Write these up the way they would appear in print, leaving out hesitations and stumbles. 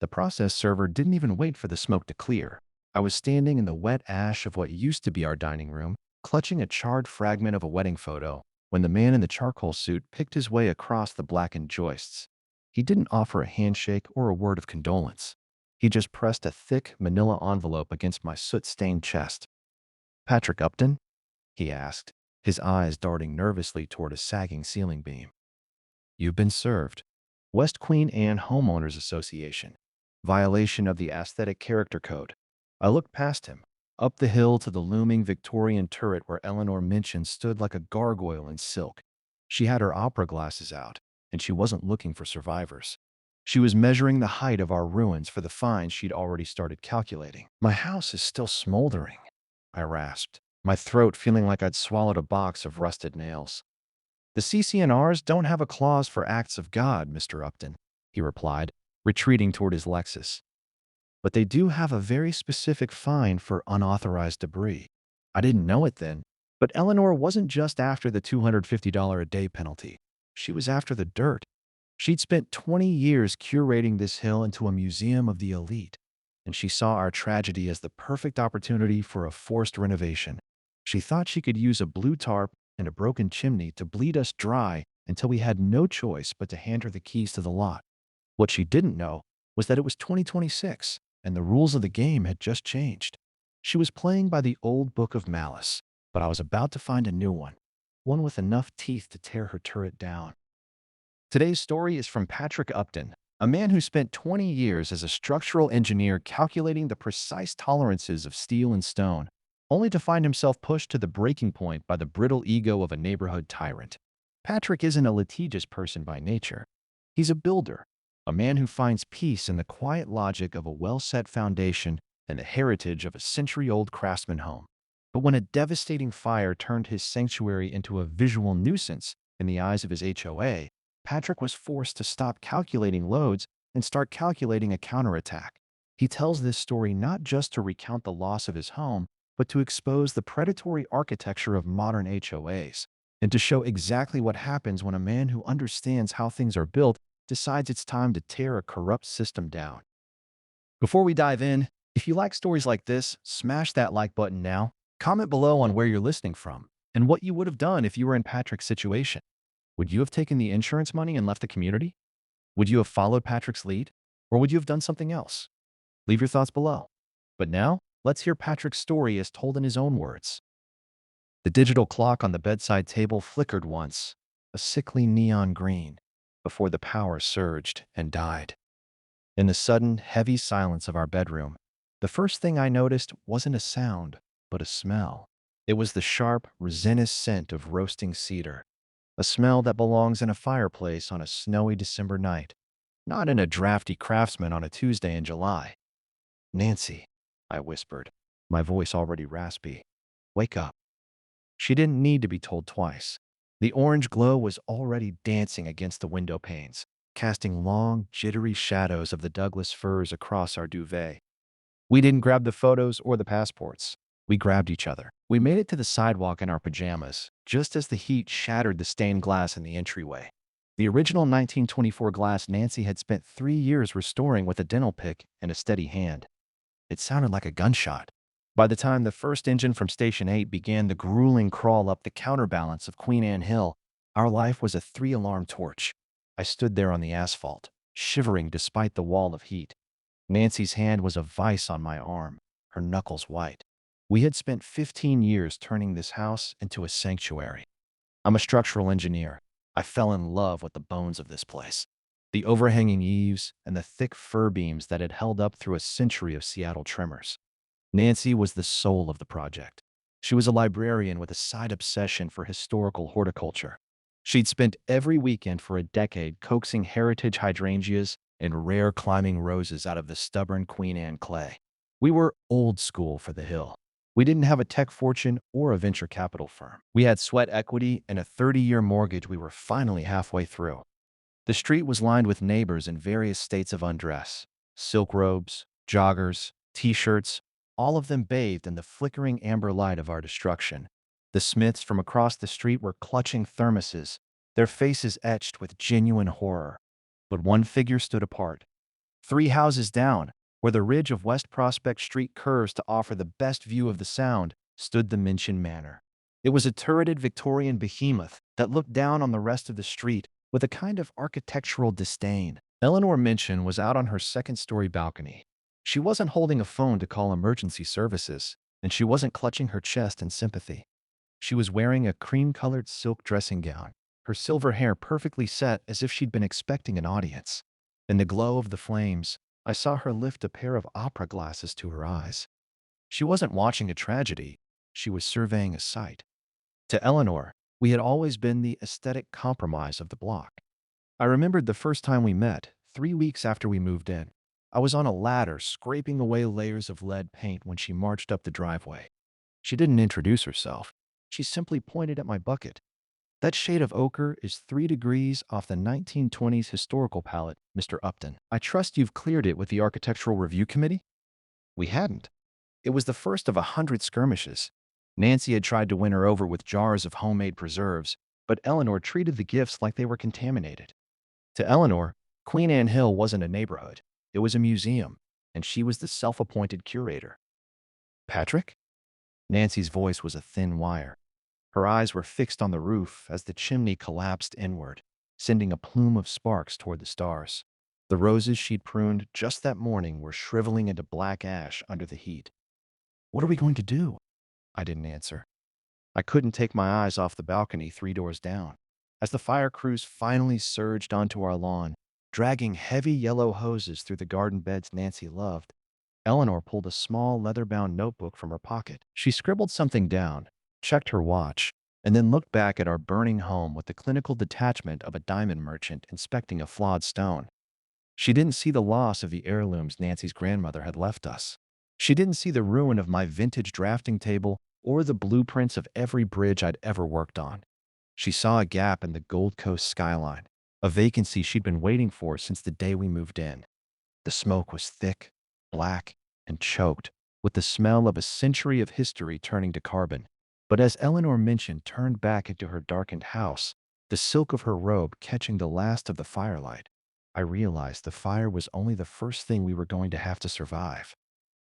The process server didn't even wait for the smoke to clear. I was standing in the wet ash of what used to be our dining room, clutching a charred fragment of a wedding photo, when the man in the charcoal suit picked his way across the blackened joists. He didn't offer a handshake or a word of condolence. He just pressed a thick manila envelope against my soot-stained chest. "Patrick Upton?" he asked, his eyes darting nervously toward a sagging ceiling beam. "You've been served. West Queen Anne Homeowners Association. Violation of the Aesthetic Character Code." I looked past him, up the hill to the looming Victorian turret where Eleanor Minchin stood like a gargoyle in silk. She had her opera glasses out, and she wasn't looking for survivors. She was measuring the height of our ruins for the fines she'd already started calculating. "My house is still smoldering," I rasped, my throat feeling like I'd swallowed a box of rusted nails. "The CCNRs don't have a clause for acts of God, Mr. Upton," he replied, retreating toward his Lexus. "But they do have a very specific fine for unauthorized debris." I didn't know it then, but Eleanor wasn't just after the $250 a day penalty. She was after the dirt. She'd spent 20 years curating this hill into a museum of the elite, and she saw our tragedy as the perfect opportunity for a forced renovation. She thought she could use a blue tarp and a broken chimney to bleed us dry until we had no choice but to hand her the keys to the lot. What she didn't know was that it was 2026, and the rules of the game had just changed. She was playing by the old book of malice, but I was about to find a new one with enough teeth to tear her turret down. Today's story is from Patrick Upton, a man who spent 20 years as a structural engineer calculating the precise tolerances of steel and stone, only to find himself pushed to the breaking point by the brittle ego of a neighborhood tyrant. Patrick isn't a litigious person by nature. He's a builder, a man who finds peace in the quiet logic of a well-set foundation and the heritage of a century-old craftsman home. But when a devastating fire turned his sanctuary into a visual nuisance in the eyes of his HOA, Patrick was forced to stop calculating loads and start calculating a counterattack. He tells this story not just to recount the loss of his home, but to expose the predatory architecture of modern HOAs, and to show exactly what happens when a man who understands how things are built decides it's time to tear a corrupt system down. Before we dive in, if you like stories like this, smash that like button now. Comment below on where you're listening from and what you would have done if you were in Patrick's situation. Would you have taken the insurance money and left the community? Would you have followed Patrick's lead? Or would you have done something else? Leave your thoughts below. But now, let's hear Patrick's story as told in his own words. The digital clock on the bedside table flickered once, a sickly neon green, before the power surged and died. In the sudden, heavy silence of our bedroom, the first thing I noticed wasn't a sound, but a smell. It was the sharp, resinous scent of roasting cedar, a smell that belongs in a fireplace on a snowy December night, not in a drafty Craftsman on a Tuesday in July. "Nancy," I whispered, my voice already raspy, "wake up." She didn't need to be told twice. The orange glow was already dancing against the window panes, casting long, jittery shadows of the Douglas firs across our duvet. We didn't grab the photos or the passports. We grabbed each other. We made it to the sidewalk in our pajamas, just as the heat shattered the stained glass in the entryway. The original 1924 glass Nancy had spent 3 years restoring with a dental pick and a steady hand. It sounded like a gunshot. By the time the first engine from Station 8 began the grueling crawl up the counterbalance of Queen Anne Hill, our life was a three-alarm torch. I stood there on the asphalt, shivering despite the wall of heat. Nancy's hand was a vice on my arm, her knuckles white. We had spent 15 years turning this house into a sanctuary. I'm a structural engineer. I fell in love with the bones of this place. The overhanging eaves and the thick fir beams that had held up through a century of Seattle tremors. Nancy was the soul of the project. She was a librarian with a side obsession for historical horticulture. She'd spent every weekend for a decade coaxing heritage hydrangeas and rare climbing roses out of the stubborn Queen Anne clay. We were old school for the hill. We didn't have a tech fortune or a venture capital firm. We had sweat equity and a 30-year mortgage we were finally halfway through. The street was lined with neighbors in various states of undress. Silk robes, joggers, t-shirts, all of them bathed in the flickering amber light of our destruction. The Smiths from across the street were clutching thermoses, their faces etched with genuine horror. But one figure stood apart. 3 houses down, where the ridge of West Prospect Street curves to offer the best view of the Sound, stood the Minchin Manor. It was a turreted Victorian behemoth that looked down on the rest of the street with a kind of architectural disdain. Eleanor Minchin was out on her second-story balcony. She wasn't holding a phone to call emergency services, and she wasn't clutching her chest in sympathy. She was wearing a cream-colored silk dressing gown, her silver hair perfectly set as if she'd been expecting an audience. In the glow of the flames, I saw her lift a pair of opera glasses to her eyes. She wasn't watching a tragedy, she was surveying a sight. To Eleanor, we had always been the aesthetic compromise of the block. I remembered the first time we met, 3 weeks after we moved in. I was on a ladder scraping away layers of lead paint when she marched up the driveway. She didn't introduce herself. She simply pointed at my bucket. That shade of ochre is 3 degrees off the 1920s historical palette, Mr. Upton. I trust you've cleared it with the Architectural Review Committee? We hadn't. It was the first of 100 skirmishes. Nancy had tried to win her over with jars of homemade preserves, but Eleanor treated the gifts like they were contaminated. To Eleanor, Queen Anne Hill wasn't a neighborhood. It was a museum, and she was the self-appointed curator. Patrick? Nancy's voice was a thin wire. Her eyes were fixed on the roof as the chimney collapsed inward, sending a plume of sparks toward the stars. The roses she'd pruned just that morning were shriveling into black ash under the heat. What are we going to do? I didn't answer. I couldn't take my eyes off the balcony 3 doors down. As the fire crews finally surged onto our lawn, dragging heavy yellow hoses through the garden beds Nancy loved, Eleanor pulled a small leather-bound notebook from her pocket. She scribbled something down, checked her watch, and then looked back at our burning home with the clinical detachment of a diamond merchant inspecting a flawed stone. She didn't see the loss of the heirlooms Nancy's grandmother had left us. She didn't see the ruin of my vintage drafting table or the blueprints of every bridge I'd ever worked on. She saw a gap in the Gold Coast skyline, a vacancy she'd been waiting for since the day we moved in. The smoke was thick, black, and choked, with the smell of a century of history turning to carbon. But as Eleanor Minchin turned back into her darkened house, the silk of her robe catching the last of the firelight, I realized the fire was only the first thing we were going to have to survive.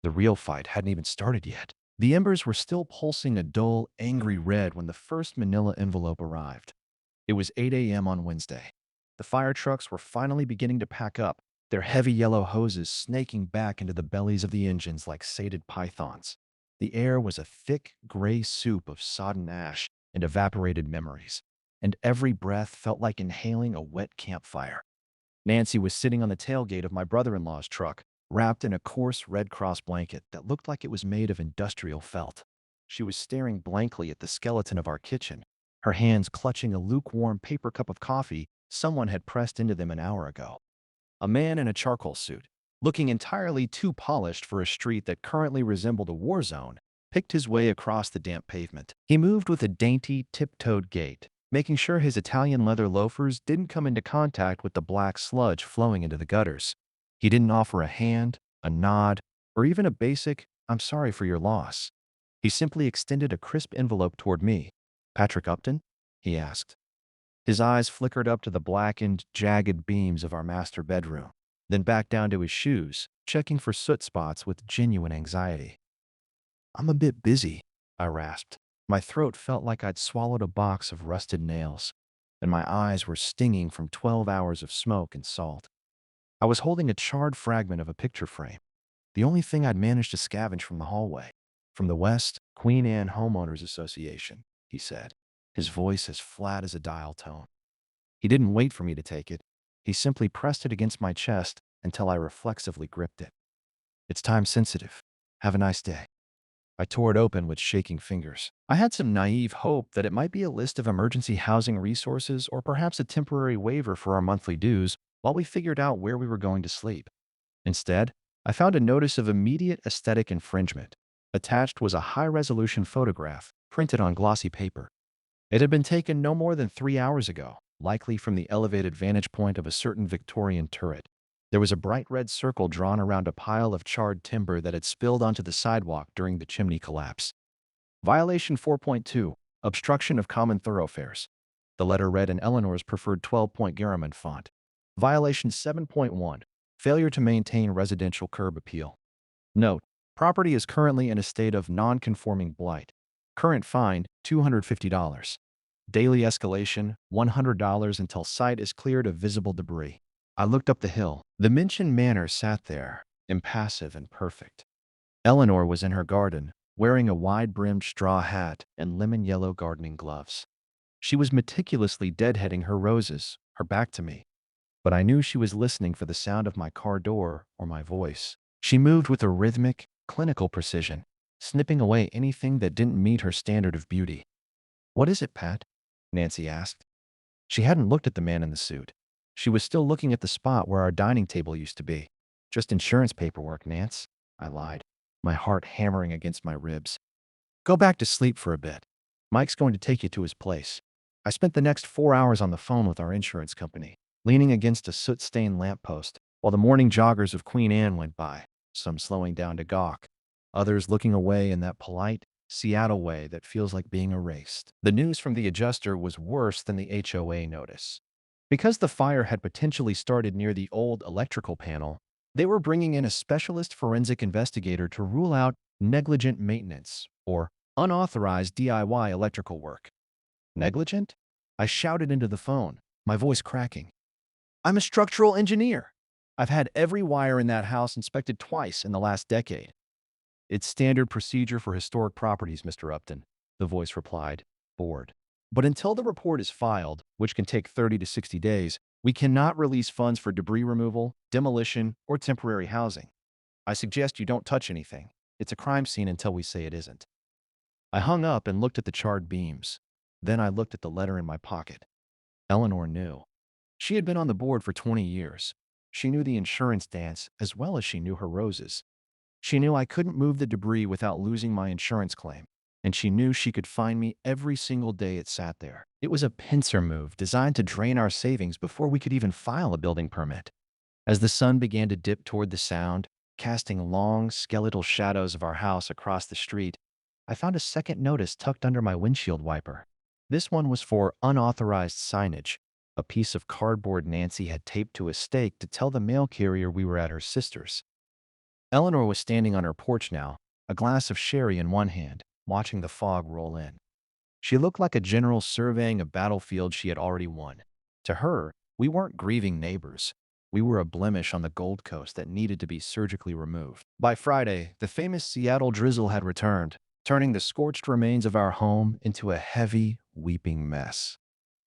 The real fight hadn't even started yet. The embers were still pulsing a dull, angry red when the first manila envelope arrived. It was 8 a.m. on Wednesday. The fire trucks were finally beginning to pack up, their heavy yellow hoses snaking back into the bellies of the engines like sated pythons. The air was a thick, gray soup of sodden ash and evaporated memories, and every breath felt like inhaling a wet campfire. Nancy was sitting on the tailgate of my brother-in-law's truck, wrapped in a coarse Red Cross blanket that looked like it was made of industrial felt. She was staring blankly at the skeleton of our kitchen, her hands clutching a lukewarm paper cup of coffee someone had pressed into them an hour ago. A man in a charcoal suit, looking entirely too polished for a street that currently resembled a war zone, picked his way across the damp pavement. He moved with a dainty, tiptoed gait, making sure his Italian leather loafers didn't come into contact with the black sludge flowing into the gutters. He didn't offer a hand, a nod, or even a basic, "I'm sorry for your loss." He simply extended a crisp envelope toward me. "Patrick Upton?" he asked. His eyes flickered up to the blackened, jagged beams of our master bedroom, then back down to his shoes, checking for soot spots with genuine anxiety. "I'm a bit busy," I rasped. My throat felt like I'd swallowed a box of rusted nails, and my eyes were stinging from 12 hours of smoke and salt. I was holding a charred fragment of a picture frame, the only thing I'd managed to scavenge from the hallway. "From the West Queen Anne Homeowners Association," he said, his voice as flat as a dial tone. He didn't wait for me to take it. He simply pressed it against my chest until I reflexively gripped it. "It's time sensitive. Have a nice day." I tore it open with shaking fingers. I had some naive hope that it might be a list of emergency housing resources or perhaps a temporary waiver for our monthly dues while we figured out where we were going to sleep. Instead, I found a notice of immediate aesthetic infringement. Attached was a high-resolution photograph printed on glossy paper. It had been taken no more than 3 hours ago, likely from the elevated vantage point of a certain Victorian turret. There was a bright red circle drawn around a pile of charred timber that had spilled onto the sidewalk during the chimney collapse. Violation 4.2, obstruction of common thoroughfares. The letter read in Eleanor's preferred 12-point Garaman font. Violation 7.1, Failure to maintain residential curb appeal. Note: property is currently in a state of non-conforming blight. Current fine, $250. Daily escalation, $100 until site is cleared of visible debris. I looked up the hill. The Minchin manor sat there, impassive and perfect. Eleanor was in her garden, wearing a wide-brimmed straw hat and lemon-yellow gardening gloves. She was meticulously deadheading her roses, her back to me, but I knew she was listening for the sound of my car door or my voice. She moved with a rhythmic, clinical precision, snipping away anything that didn't meet her standard of beauty. "What is it, Pat?" Nancy asked. She hadn't looked at the man in the suit. She was still looking at the spot where our dining table used to be. "Just insurance paperwork, Nance," I lied, my heart hammering against my ribs. "Go back to sleep for a bit. Mike's going to take you to his place." I spent the next 4 hours on the phone with our insurance company, leaning against a soot-stained lamppost, while the morning joggers of Queen Anne went by, some slowing down to gawk, others looking away in that polite, Seattle way that feels like being erased. The news from the adjuster was worse than the HOA notice. Because the fire had potentially started near the old electrical panel, they were bringing in a specialist forensic investigator to rule out negligent maintenance or unauthorized DIY electrical work. Negligent? I shouted into the phone, my voice cracking. "I'm a structural engineer. I've had every wire in that house inspected twice in the last decade." "It's standard procedure for historic properties, Mr. Upton," the voice replied, bored. "But until the report is filed, which can take 30 to 60 days, we cannot release funds for debris removal, demolition, or temporary housing. I suggest you don't touch anything. It's a crime scene until we say it isn't." I hung up and looked at the charred beams. Then I looked at the letter in my pocket. Eleanor knew. She had been on the board for 20 years. She knew the insurance dance as well as she knew her roses. She knew I couldn't move the debris without losing my insurance claim, and she knew she could find me every single day it sat there. It was a pincer move designed to drain our savings before we could even file a building permit. As the sun began to dip toward the sound, casting long, skeletal shadows of our house across the street, I found a second notice tucked under my windshield wiper. This one was for unauthorized signage, a piece of cardboard Nancy had taped to a stake to tell the mail carrier we were at her sister's. Eleanor was standing on her porch now, a glass of sherry in one hand, watching the fog roll in. She looked like a general surveying a battlefield she had already won. To her, we weren't grieving neighbors. We were a blemish on the Gold Coast that needed to be surgically removed. By Friday, the famous Seattle drizzle had returned, turning the scorched remains of our home into a heavy, weeping mess.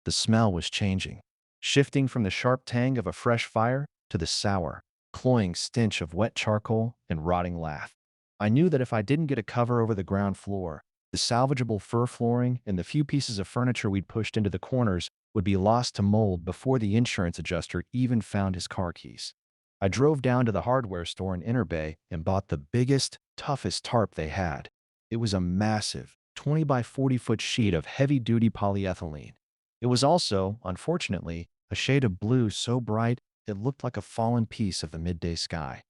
The smell was changing, shifting from the sharp tang of a fresh fire to the sour, cloying stench of wet charcoal and rotting lath. I knew that if I didn't get a cover over the ground floor, the salvageable fur flooring and the few pieces of furniture we'd pushed into the corners would be lost to mold before the insurance adjuster even found his car keys. I drove down to the hardware store in Inner Bay and bought the biggest, toughest tarp they had. It was a massive, 20 by 40-foot sheet of heavy-duty polyethylene. It was also, unfortunately, a shade of blue so bright it looked like a fallen piece of the midday sky.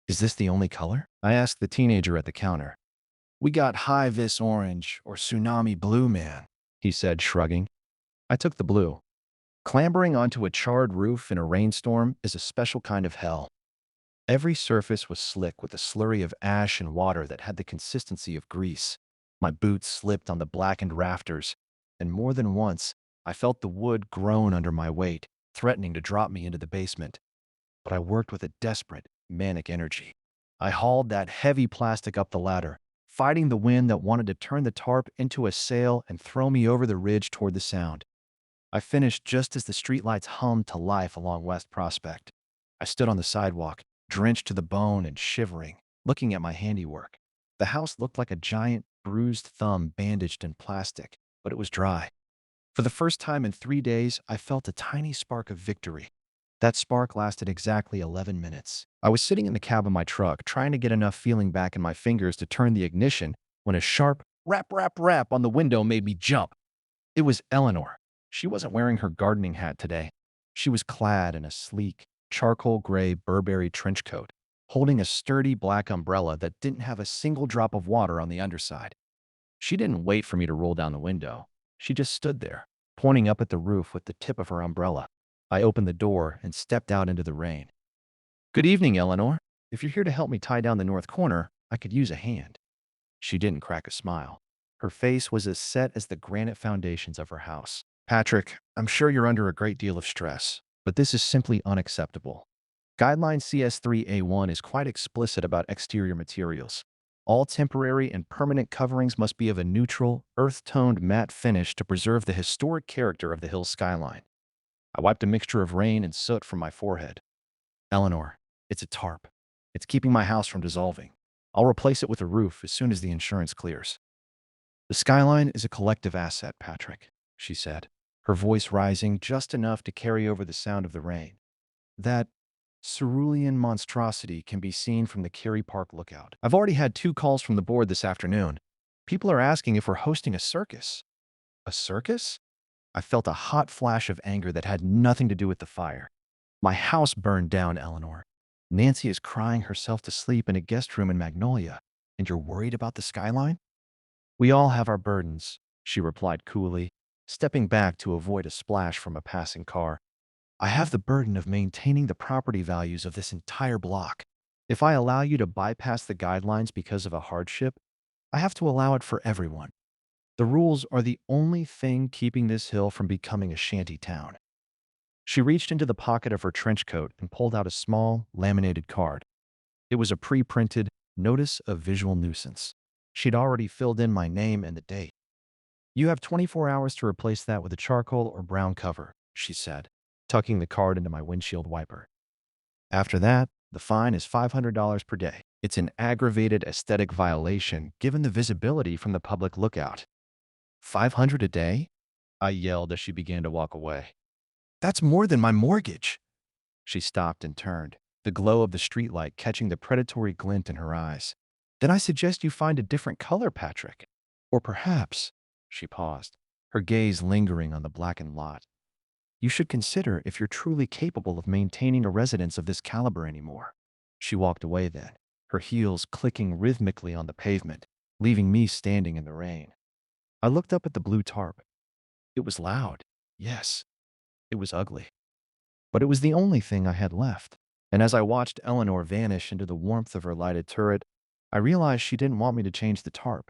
"Is this the only color?" I asked the teenager at the counter. "We got high-vis orange or tsunami blue, man," he said, shrugging. I took the blue. Clambering onto a charred roof in a rainstorm is a special kind of hell. Every surface was slick with a slurry of ash and water that had the consistency of grease. My boots slipped on the blackened rafters, and more than once, I felt the wood groan under my weight, threatening to drop me into the basement. But I worked with a desperate, manic energy. I hauled that heavy plastic up the ladder, fighting the wind that wanted to turn the tarp into a sail and throw me over the ridge toward the sound. I finished just as the streetlights hummed to life along West Prospect. I stood on the sidewalk, drenched to the bone and shivering, looking at my handiwork. The house looked like a giant, bruised thumb bandaged in plastic, but it was dry. For the first time in 3 days, I felt a tiny spark of victory. That spark lasted exactly 11 minutes. I was sitting in the cab of my truck, trying to get enough feeling back in my fingers to turn the ignition, when a sharp rap, rap, rap on the window made me jump. It was Eleanor. She wasn't wearing her gardening hat today. She was clad in a sleek, charcoal gray Burberry trench coat, holding a sturdy black umbrella that didn't have a single drop of water on the underside. She didn't wait for me to roll down the window. She just stood there, pointing up at the roof with the tip of her umbrella. I opened the door and stepped out into the rain. Good evening, Eleanor. If you're here to help me tie down the north corner, I could use a hand. She didn't crack a smile. Her face was as set as the granite foundations of her house. Patrick, I'm sure you're under a great deal of stress, but this is simply unacceptable. Guideline CS3A1 is quite explicit about exterior materials. All temporary and permanent coverings must be of a neutral, earth-toned matte finish to preserve the historic character of the hill's skyline. I wiped a mixture of rain and soot from my forehead. Eleanor, it's a tarp. It's keeping my house from dissolving. I'll replace it with a roof as soon as the insurance clears. The skyline is a collective asset, Patrick, she said, her voice rising just enough to carry over the sound of the rain. That cerulean monstrosity can be seen from the Cary Park lookout. I've already had 2 calls from the board this afternoon. People are asking if we're hosting a circus. A circus? I felt a hot flash of anger that had nothing to do with the fire. My house burned down, Eleanor. Nancy is crying herself to sleep in a guest room in Magnolia, and you're worried about the skyline? We all have our burdens, she replied coolly, stepping back to avoid a splash from a passing car. I have the burden of maintaining the property values of this entire block. If I allow you to bypass the guidelines because of a hardship, I have to allow it for everyone. The rules are the only thing keeping this hill from becoming a shanty town. She reached into the pocket of her trench coat and pulled out a small, laminated card. It was a pre-printed notice of visual nuisance. She'd already filled in my name and the date. You have 24 hours to replace that with a charcoal or brown cover, she said, tucking the card into my windshield wiper. After that, the fine is $500 per day. It's an aggravated aesthetic violation given the visibility from the public lookout. 500 a day? I yelled as she began to walk away. That's more than my mortgage. She stopped and turned, the glow of the streetlight catching the predatory glint in her eyes. Then I suggest you find a different color, Patrick. Or perhaps, she paused, her gaze lingering on the blackened lot. You should consider if you're truly capable of maintaining a residence of this caliber anymore. She walked away then, her heels clicking rhythmically on the pavement, leaving me standing in the rain. I looked up at the blue tarp. It was loud, yes. It was ugly. But it was the only thing I had left. And as I watched Eleanor vanish into the warmth of her lighted turret, I realized she didn't want me to change the tarp.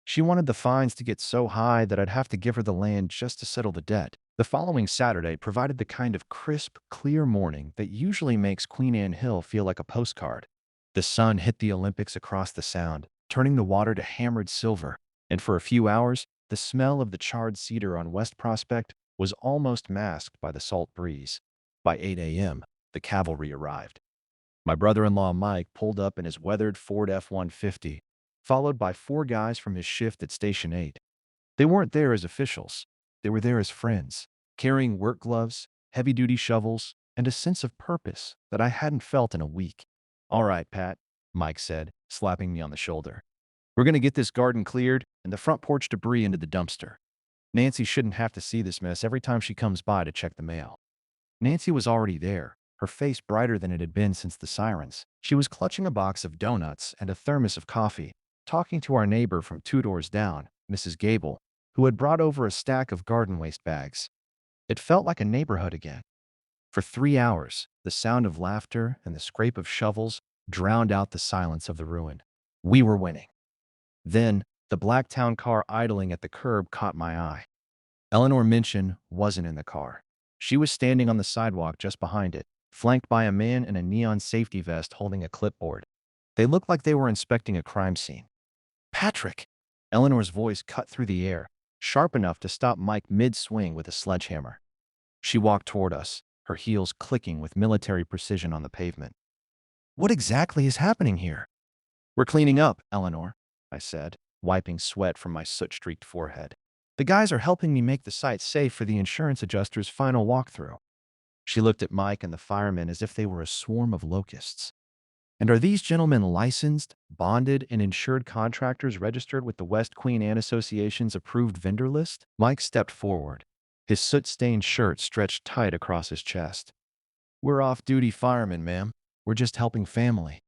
She wanted the fines to get so high that I'd have to give her the land just to settle the debt. The following Saturday provided the kind of crisp, clear morning that usually makes Queen Anne Hill feel like a postcard. The sun hit the Olympics across the sound, turning the water to hammered silver, and for a few hours, the smell of the charred cedar on West Prospect was almost masked by the salt breeze. By 8 a.m., the cavalry arrived. My brother-in-law Mike pulled up in his weathered Ford F-150, followed by 4 guys from his shift at Station 8. They weren't there as officials. They were there as friends, carrying work gloves, heavy-duty shovels, and a sense of purpose that I hadn't felt in a week. All right, Pat, Mike said, slapping me on the shoulder. We're going to get this garden cleared and the front porch debris into the dumpster. Nancy shouldn't have to see this mess every time she comes by to check the mail. Nancy was already there, her face brighter than it had been since the sirens. She was clutching a box of donuts and a thermos of coffee, talking to our neighbor from 2 doors down, Mrs. Gable, who had brought over a stack of garden waste bags. It felt like a neighborhood again. For 3 hours, the sound of laughter and the scrape of shovels drowned out the silence of the ruin. We were winning. Then, the black town car idling at the curb caught my eye. Eleanor Minchin wasn't in the car. She was standing on the sidewalk just behind it, flanked by a man in a neon safety vest holding a clipboard. They looked like they were inspecting a crime scene. Patrick! Eleanor's voice cut through the air, sharp enough to stop Mike mid-swing with a sledgehammer. She walked toward us, her heels clicking with military precision on the pavement. What exactly is happening here? We're cleaning up, Eleanor, I said, wiping sweat from my soot-streaked forehead. The guys are helping me make the site safe for the insurance adjuster's final walkthrough. She looked at Mike and the firemen as if they were a swarm of locusts. And are these gentlemen licensed, bonded, and insured contractors registered with the West Queen Anne Association's approved vendor list? Mike stepped forward, his soot-stained shirt stretched tight across his chest. We're off-duty firemen, ma'am. We're just helping family.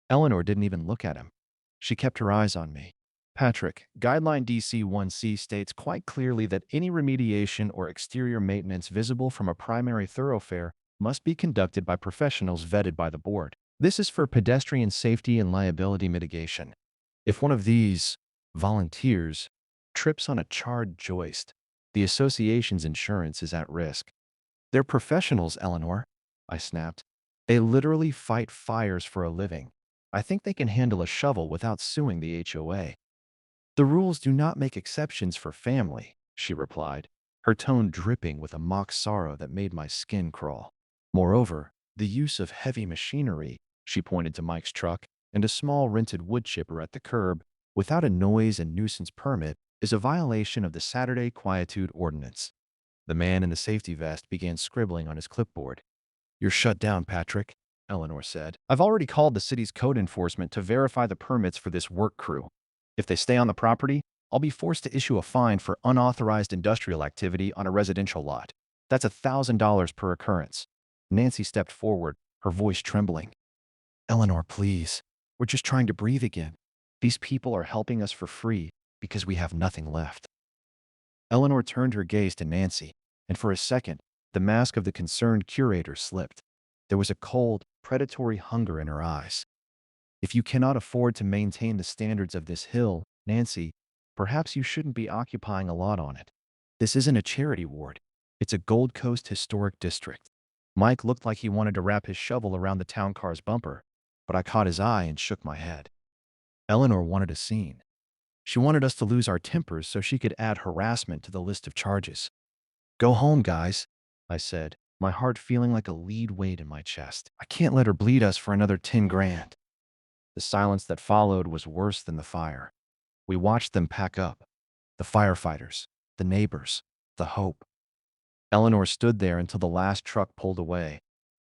Eleanor didn't even look at him. She kept her eyes on me. Patrick, Guideline DC-1C states quite clearly that any remediation or exterior maintenance visible from a primary thoroughfare must be conducted by professionals vetted by the board. This is for pedestrian safety and liability mitigation. If one of these volunteers trips on a charred joist, the association's insurance is at risk. They're professionals, Eleanor, I snapped. They literally fight fires for a living. I think they can handle a shovel without suing the HOA. The rules do not make exceptions for family, she replied, her tone dripping with a mock sorrow that made my skin crawl. Moreover, the use of heavy machinery, she pointed to Mike's truck, and a small rented wood chipper at the curb, without a noise and nuisance permit, is a violation of the Saturday Quietude Ordinance. The man in the safety vest began scribbling on his clipboard. You're shut down, Patrick, Eleanor said. I've already called the city's code enforcement to verify the permits for this work crew. If they stay on the property, I'll be forced to issue a fine for unauthorized industrial activity on a residential lot. That's $1,000 per occurrence. Nancy stepped forward, her voice trembling. Eleanor, please. We're just trying to breathe again. These people are helping us for free because we have nothing left. Eleanor turned her gaze to Nancy, and for a second, the mask of the concerned curator slipped. There was a cold, predatory hunger in her eyes. If you cannot afford to maintain the standards of this hill, Nancy, perhaps you shouldn't be occupying a lot on it. This isn't a charity ward. It's a Gold Coast historic district. Mike looked like he wanted to wrap his shovel around the town car's bumper, but I caught his eye and shook my head. Eleanor wanted a scene. She wanted us to lose our tempers so she could add harassment to the list of charges. Go home, guys, I said, my heart feeling like a lead weight in my chest. I can't let her bleed us for another 10 grand. The silence that followed was worse than the fire. We watched them pack up. The firefighters, the neighbors, the hope. Eleanor stood there until the last truck pulled away.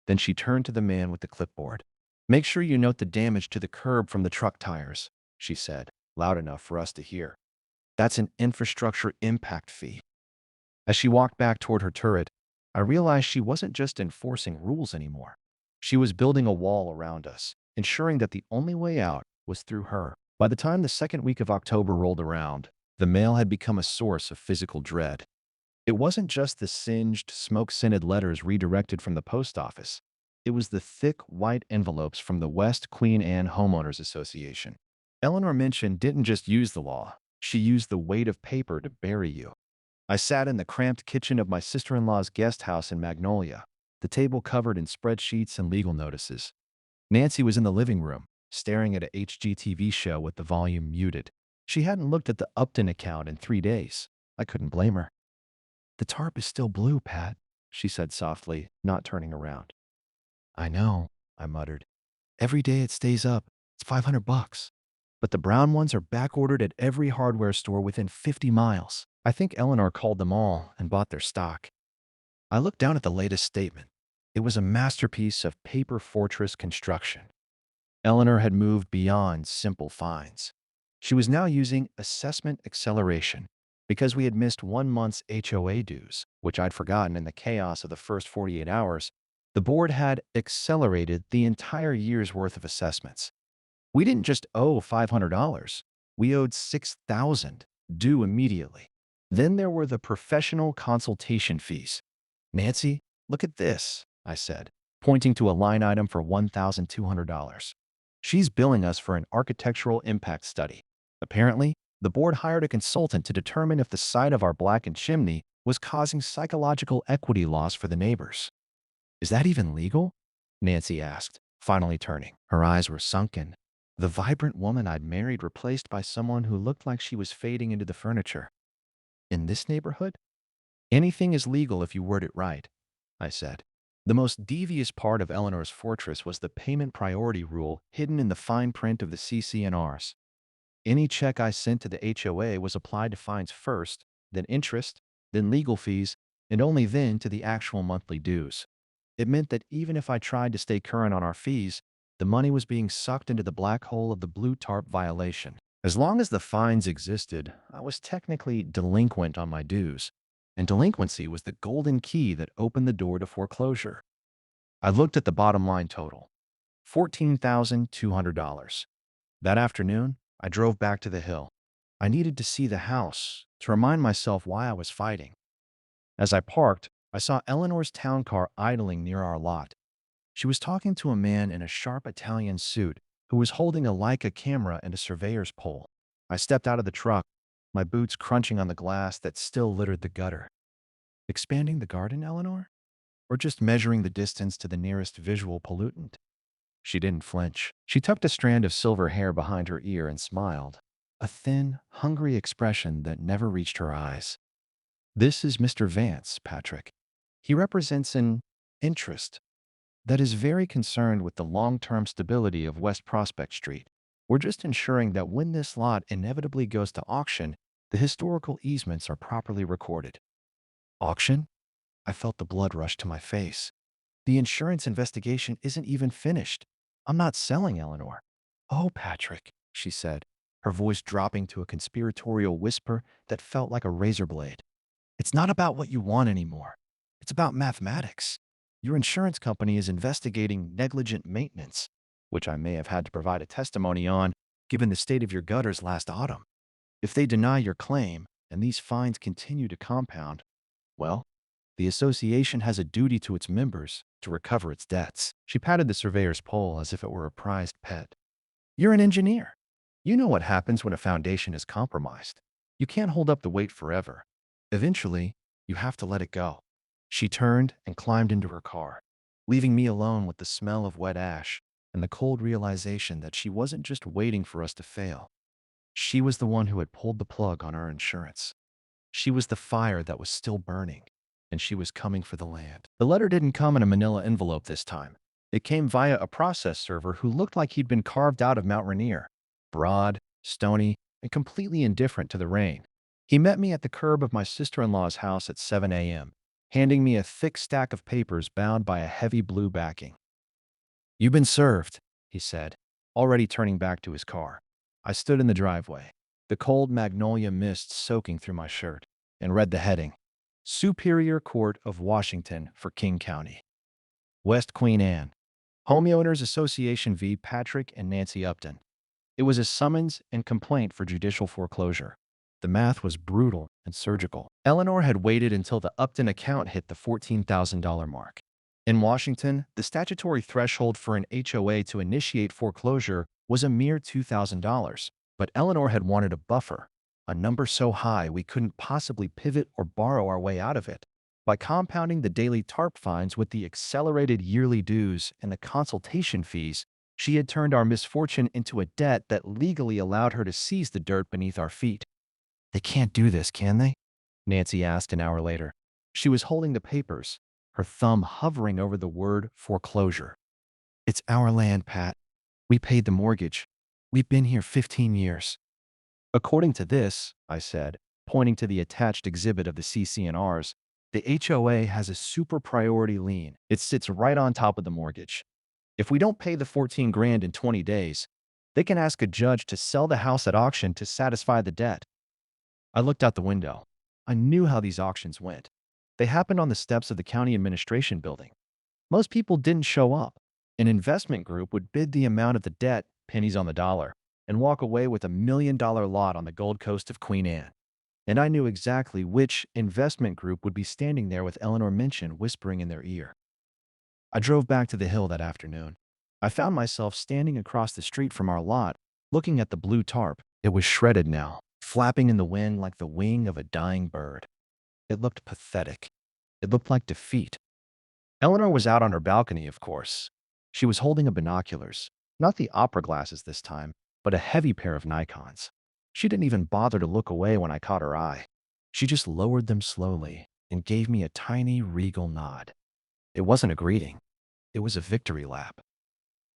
Then she turned to the man with the clipboard. Make sure you note the damage to the curb from the truck tires, she said, loud enough for us to hear. That's an infrastructure impact fee. As she walked back toward her turret, I realized she wasn't just enforcing rules anymore. She was building a wall around us, ensuring that the only way out was through her. By the time the second week of October rolled around, the mail had become a source of physical dread. It wasn't just the singed, smoke-scented letters redirected from the post office. It was the thick, white envelopes from the West Queen Anne Homeowners Association. Eleanor Minchin didn't just use the law. She used the weight of paper to bury you. I sat in the cramped kitchen of my sister-in-law's guest house in Magnolia, the table covered in spreadsheets and legal notices. Nancy was in the living room, staring at a HGTV show with the volume muted. She hadn't looked at the Upton account in 3 days. I couldn't blame her. The tarp is still blue, Pat, she said softly, not turning around. I know, I muttered. Every day it stays up, it's $500. But the brown ones are back-ordered at every hardware store within 50 miles. I think Eleanor called them all and bought their stock. I looked down at the latest statement. It was a masterpiece of paper fortress construction. Eleanor had moved beyond simple fines. She was now using assessment acceleration because we had missed 1 month's HOA dues, which I'd forgotten in the chaos of the first 48 hours. The board had accelerated the entire year's worth of assessments. We didn't just owe $500. We owed $6,000, due immediately. Then there were the professional consultation fees. Nancy, look at this, I said, pointing to a line item for $1,200. She's billing us for an architectural impact study. Apparently, the board hired a consultant to determine if the side of our blackened chimney was causing psychological equity loss for the neighbors. Is that even legal? Nancy asked, finally turning. Her eyes were sunken. The vibrant woman I'd married replaced by someone who looked like she was fading into the furniture. In this neighborhood? Anything is legal if you word it right, I said. The most devious part of Eleanor's fortress was the payment priority rule hidden in the fine print of the CC&Rs. Any check I sent to the HOA was applied to fines first, then interest, then legal fees, and only then to the actual monthly dues. It meant that even if I tried to stay current on our fees, the money was being sucked into the black hole of the blue tarp violation. As long as the fines existed, I was technically delinquent on my dues, and delinquency was the golden key that opened the door to foreclosure. I looked at the bottom line total, $14,200. That afternoon, I drove back to the hill. I needed to see the house, to remind myself why I was fighting. As I parked, I saw Eleanor's town car idling near our lot. She was talking to a man in a sharp Italian suit who was holding a Leica camera and a surveyor's pole. I stepped out of the truck, my boots crunching on the glass that still littered the gutter. Expanding the garden, Eleanor? Or just measuring the distance to the nearest visual pollutant? She didn't flinch. She tucked a strand of silver hair behind her ear and smiled, a thin, hungry expression that never reached her eyes. This is Mr. Vance, Patrick. He represents an interest that is very concerned with the long-term stability of West Prospect Street. We're just ensuring that when this lot inevitably goes to auction, the historical easements are properly recorded. Auction? I felt the blood rush to my face. The insurance investigation isn't even finished. I'm not selling, Eleanor. Oh, Patrick, she said, her voice dropping to a conspiratorial whisper that felt like a razor blade. It's not about what you want anymore. It's about mathematics. Your insurance company is investigating negligent maintenance, which I may have had to provide a testimony on, given the state of your gutters last autumn. If they deny your claim, and these fines continue to compound, well, the association has a duty to its members to recover its debts. She patted the surveyor's pole as if it were a prized pet. You're an engineer. You know what happens when a foundation is compromised. You can't hold up the weight forever. Eventually, you have to let it go. She turned and climbed into her car, leaving me alone with the smell of wet ash and the cold realization that she wasn't just waiting for us to fail. She was the one who had pulled the plug on our insurance. She was the fire that was still burning, and she was coming for the land. The letter didn't come in a manila envelope this time. It came via a process server who looked like he'd been carved out of Mount Rainier, broad, stony, and completely indifferent to the rain. He met me at the curb of my sister-in-law's house at 7 a.m., handing me a thick stack of papers bound by a heavy blue backing. "You've been served," he said, already turning back to his car. I stood in the driveway, the cold magnolia mist soaking through my shirt, and read the heading: Superior Court of Washington for King County. West Queen Anne. Homeowners Association v. Patrick and Nancy Upton. It was a summons and complaint for judicial foreclosure. The math was brutal and surgical. Eleanor had waited until the Upton account hit the $14,000 mark. In Washington, the statutory threshold for an HOA to initiate foreclosure was a mere $2,000, but Eleanor had wanted a buffer, a number so high we couldn't possibly pivot or borrow our way out of it. By compounding the daily tarp fines with the accelerated yearly dues and the consultation fees, she had turned our misfortune into a debt that legally allowed her to seize the dirt beneath our feet. "They can't do this, can they?" Nancy asked an hour later. She was holding the papers, her thumb hovering over the word foreclosure. "It's our land, Pat. We paid the mortgage. We've been here 15 years. According to this," I said, pointing to the attached exhibit of the CC&Rs, "the HOA has a super priority lien. It sits right on top of the mortgage. If we don't pay the 14 grand in 20 days, they can ask a judge to sell the house at auction to satisfy the debt." I looked out the window. I knew how these auctions went. They happened on the steps of the county administration building. Most people didn't show up. An investment group would bid the amount of the debt, pennies on the dollar, and walk away with $1 million lot on the Gold Coast of Queen Anne. And I knew exactly which investment group would be standing there with Eleanor Minchin whispering in their ear. I drove back to the hill that afternoon. I found myself standing across the street from our lot, looking at the blue tarp. It was shredded now, flapping in the wind like the wing of a dying bird. It looked pathetic. It looked like defeat. Eleanor was out on her balcony, of course. She was holding a binoculars, not the opera glasses this time, but a heavy pair of Nikons. She didn't even bother to look away when I caught her eye. She just lowered them slowly and gave me a tiny, regal nod. It wasn't a greeting. It was a victory lap.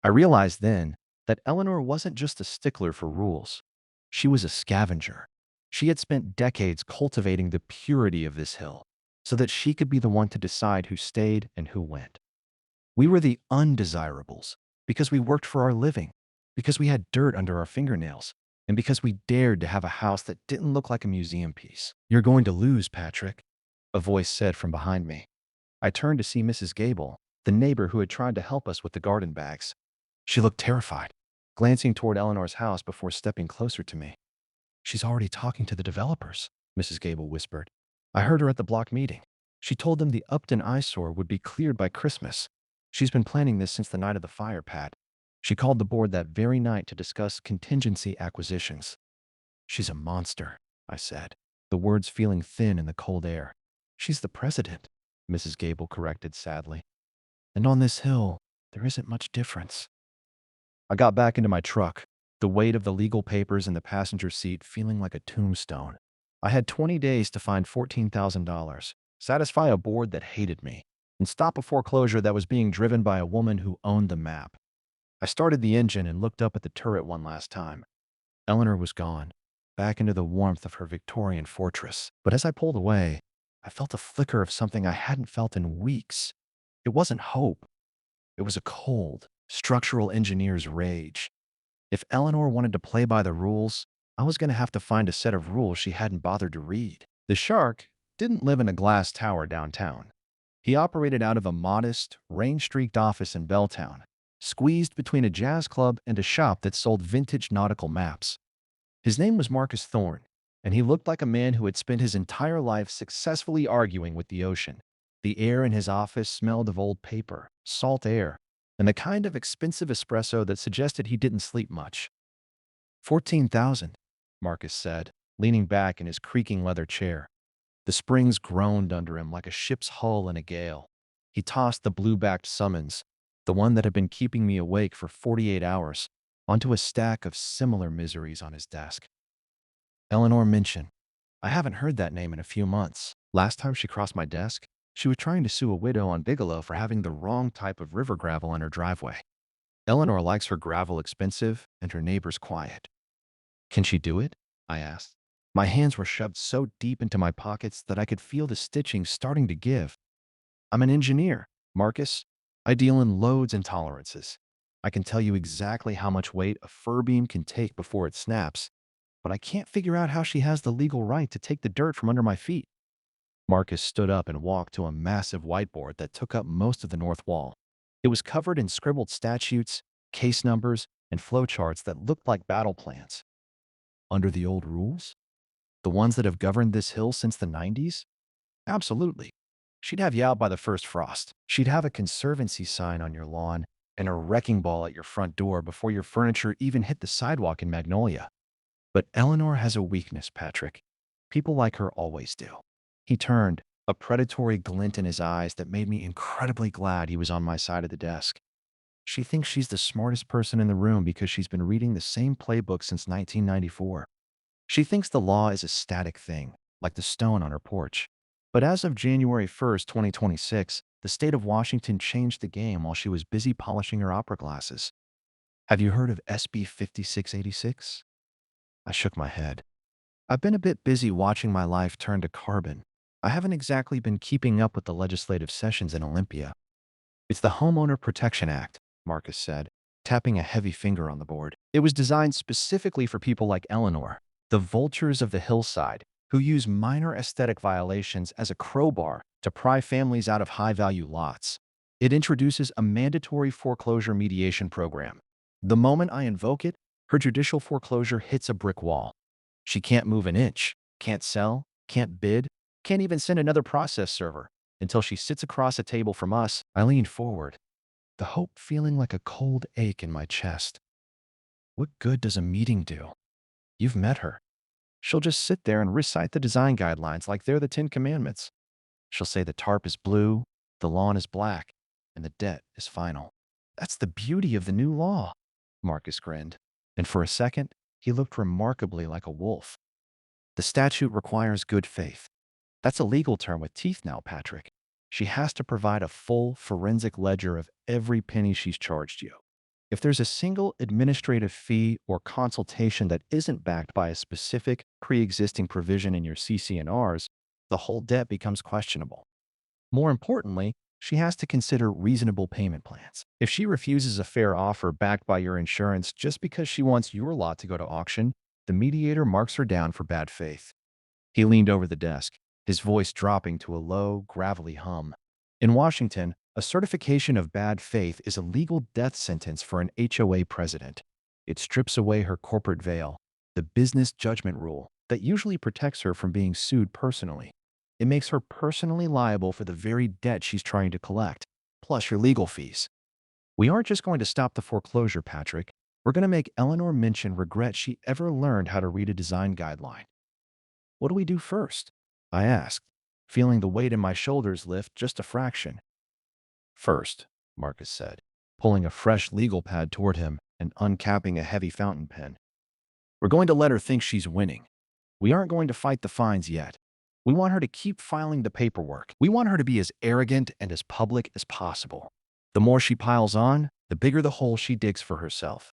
I realized then that Eleanor wasn't just a stickler for rules. She was a scavenger. She had spent decades cultivating the purity of this hill so that she could be the one to decide who stayed and who went. We were the undesirables because we worked for our living, because we had dirt under our fingernails, and because we dared to have a house that didn't look like a museum piece. "You're going to lose, Patrick," a voice said from behind me. I turned to see Mrs. Gable, the neighbor who had tried to help us with the garden bags. She looked terrified, glancing toward Eleanor's house before stepping closer to me. "She's already talking to the developers," Mrs. Gable whispered. "I heard her at the block meeting. She told them the Upton eyesore would be cleared by Christmas. She's been planning this since the night of the fire, Pat. She called the board that very night to discuss contingency acquisitions. She's a monster, I said, the words feeling thin in the cold air. She's the president, Mrs. Gable corrected sadly. And on this hill, there isn't much difference. I got back into my truck, the weight of the legal papers in the passenger seat feeling like a tombstone. I had 20 days to find $14,000, satisfy a board that hated me, and stop a foreclosure that was being driven by a woman who owned the map. I started the engine and looked up at the turret one last time. Eleanor was gone, back into the warmth of her Victorian fortress. But as I pulled away, I felt a flicker of something I hadn't felt in weeks. It wasn't hope. It was a cold, structural engineer's rage. If Eleanor wanted to play by the rules, I was going to have to find a set of rules she hadn't bothered to read. The shark didn't live in a glass tower downtown. He operated out of a modest, rain-streaked office in Belltown, squeezed between a jazz club and a shop that sold vintage nautical maps. His name was Marcus Thorne, and he looked like a man who had spent his entire life successfully arguing with the ocean. The air in his office smelled of old paper, salt air, and the kind of expensive espresso that suggested he didn't sleep much. 14,000, Marcus said, leaning back in his creaking leather chair. The springs groaned under him like a ship's hull in a gale. He tossed the blue-backed summons, the one that had been keeping me awake for 48 hours, onto a stack of similar miseries on his desk. Eleanor Minchin. I haven't heard that name in a few months. Last time she crossed my desk, she was trying to sue a widow on Bigelow for having the wrong type of river gravel on her driveway. Eleanor likes her gravel expensive and her neighbors quiet. Can she do it? I asked. My hands were shoved so deep into my pockets that I could feel the stitching starting to give. I'm an engineer, Marcus. I deal in loads and tolerances. I can tell you exactly how much weight a fir beam can take before it snaps, but I can't figure out how she has the legal right to take the dirt from under my feet. Marcus stood up and walked to a massive whiteboard that took up most of the north wall. It was covered in scribbled statutes, case numbers, and flowcharts that looked like battle plans. Under the old rules? The ones that have governed this hill since the 90s? Absolutely. She'd have you out by the first frost. She'd have a conservancy sign on your lawn and a wrecking ball at your front door before your furniture even hit the sidewalk in Magnolia. But Eleanor has a weakness, Patrick. People like her always do. He turned, a predatory glint in his eyes that made me incredibly glad he was on my side of the desk. She thinks she's the smartest person in the room because she's been reading the same playbook since 1994. She thinks the law is a static thing, like the stone on her porch. But as of January 1st, 2026, the state of Washington changed the game while she was busy polishing her opera glasses. Have you heard of SB 5686? I shook my head. I've been a bit busy watching my life turn to carbon. I haven't exactly been keeping up with the legislative sessions in Olympia. It's the Homeowner Protection Act, Marcus said, tapping a heavy finger on the board. It was designed specifically for people like Eleanor, the vultures of the hillside, who use minor aesthetic violations as a crowbar to pry families out of high-value lots. It introduces a mandatory foreclosure mediation program. The moment I invoke it, her judicial foreclosure hits a brick wall. She can't move an inch, can't sell, can't bid, can't even send another process server until she sits across a table from us. I leaned forward, the hope feeling like a cold ache in my chest. What good does a meeting do? You've met her. She'll just sit there and recite the design guidelines like they're the 10 Commandments. She'll say the tarp is blue, the lawn is black, and the debt is final. That's the beauty of the new law, Marcus grinned. And for a second, he looked remarkably like a wolf. The statute requires good faith. That's a legal term with teeth now, Patrick. She has to provide a full forensic ledger of every penny she's charged you. If there's a single administrative fee or consultation that isn't backed by a specific pre-existing provision in your CC&Rs, the whole debt becomes questionable. More importantly, she has to consider reasonable payment plans. If she refuses a fair offer backed by your insurance just because she wants your lot to go to auction, the mediator marks her down for bad faith. He leaned over the desk, his voice dropping to a low, gravelly hum. In Washington, a certification of bad faith is a legal death sentence for an HOA president. It strips away her corporate veil, the business judgment rule that usually protects her from being sued personally. It makes her personally liable for the very debt she's trying to collect, plus your legal fees. We aren't just going to stop the foreclosure, Patrick. We're going to make Eleanor Minchin regret she ever learned how to read a design guideline. What do we do first? I asked, feeling the weight in my shoulders lift just a fraction. First, Marcus said, pulling a fresh legal pad toward him and uncapping a heavy fountain pen. We're going to let her think she's winning. We aren't going to fight the fines yet. We want her to keep filing the paperwork. We want her to be as arrogant and as public as possible. The more she piles on, the bigger the hole she digs for herself.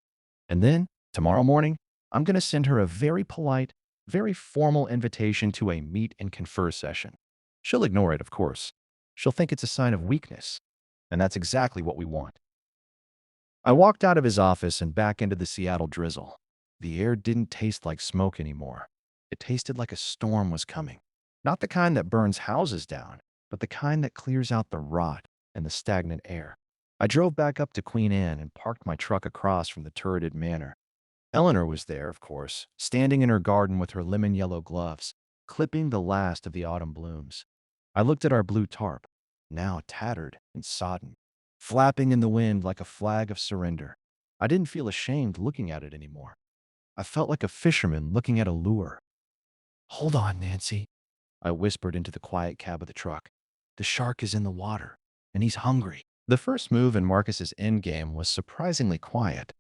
And then, tomorrow morning, I'm going to send her a very polite, very formal invitation to a meet and confer session. She'll ignore it, of course. She'll think it's a sign of weakness. And that's exactly what we want. I walked out of his office and back into the Seattle drizzle. The air didn't taste like smoke anymore. It tasted like a storm was coming. Not the kind that burns houses down, but the kind that clears out the rot and the stagnant air. I drove back up to Queen Anne and parked my truck across from the turreted manor. Eleanor was there, of course, standing in her garden with her lemon-yellow gloves, clipping the last of the autumn blooms. I looked at our blue tarp, now tattered and sodden, flapping in the wind like a flag of surrender. I didn't feel ashamed looking at it anymore. I felt like a fisherman looking at a lure. "Hold on, Nancy," I whispered into the quiet cab of the truck. "The shark is in the water, and he's hungry." The first move in Marcus's endgame was surprisingly quiet.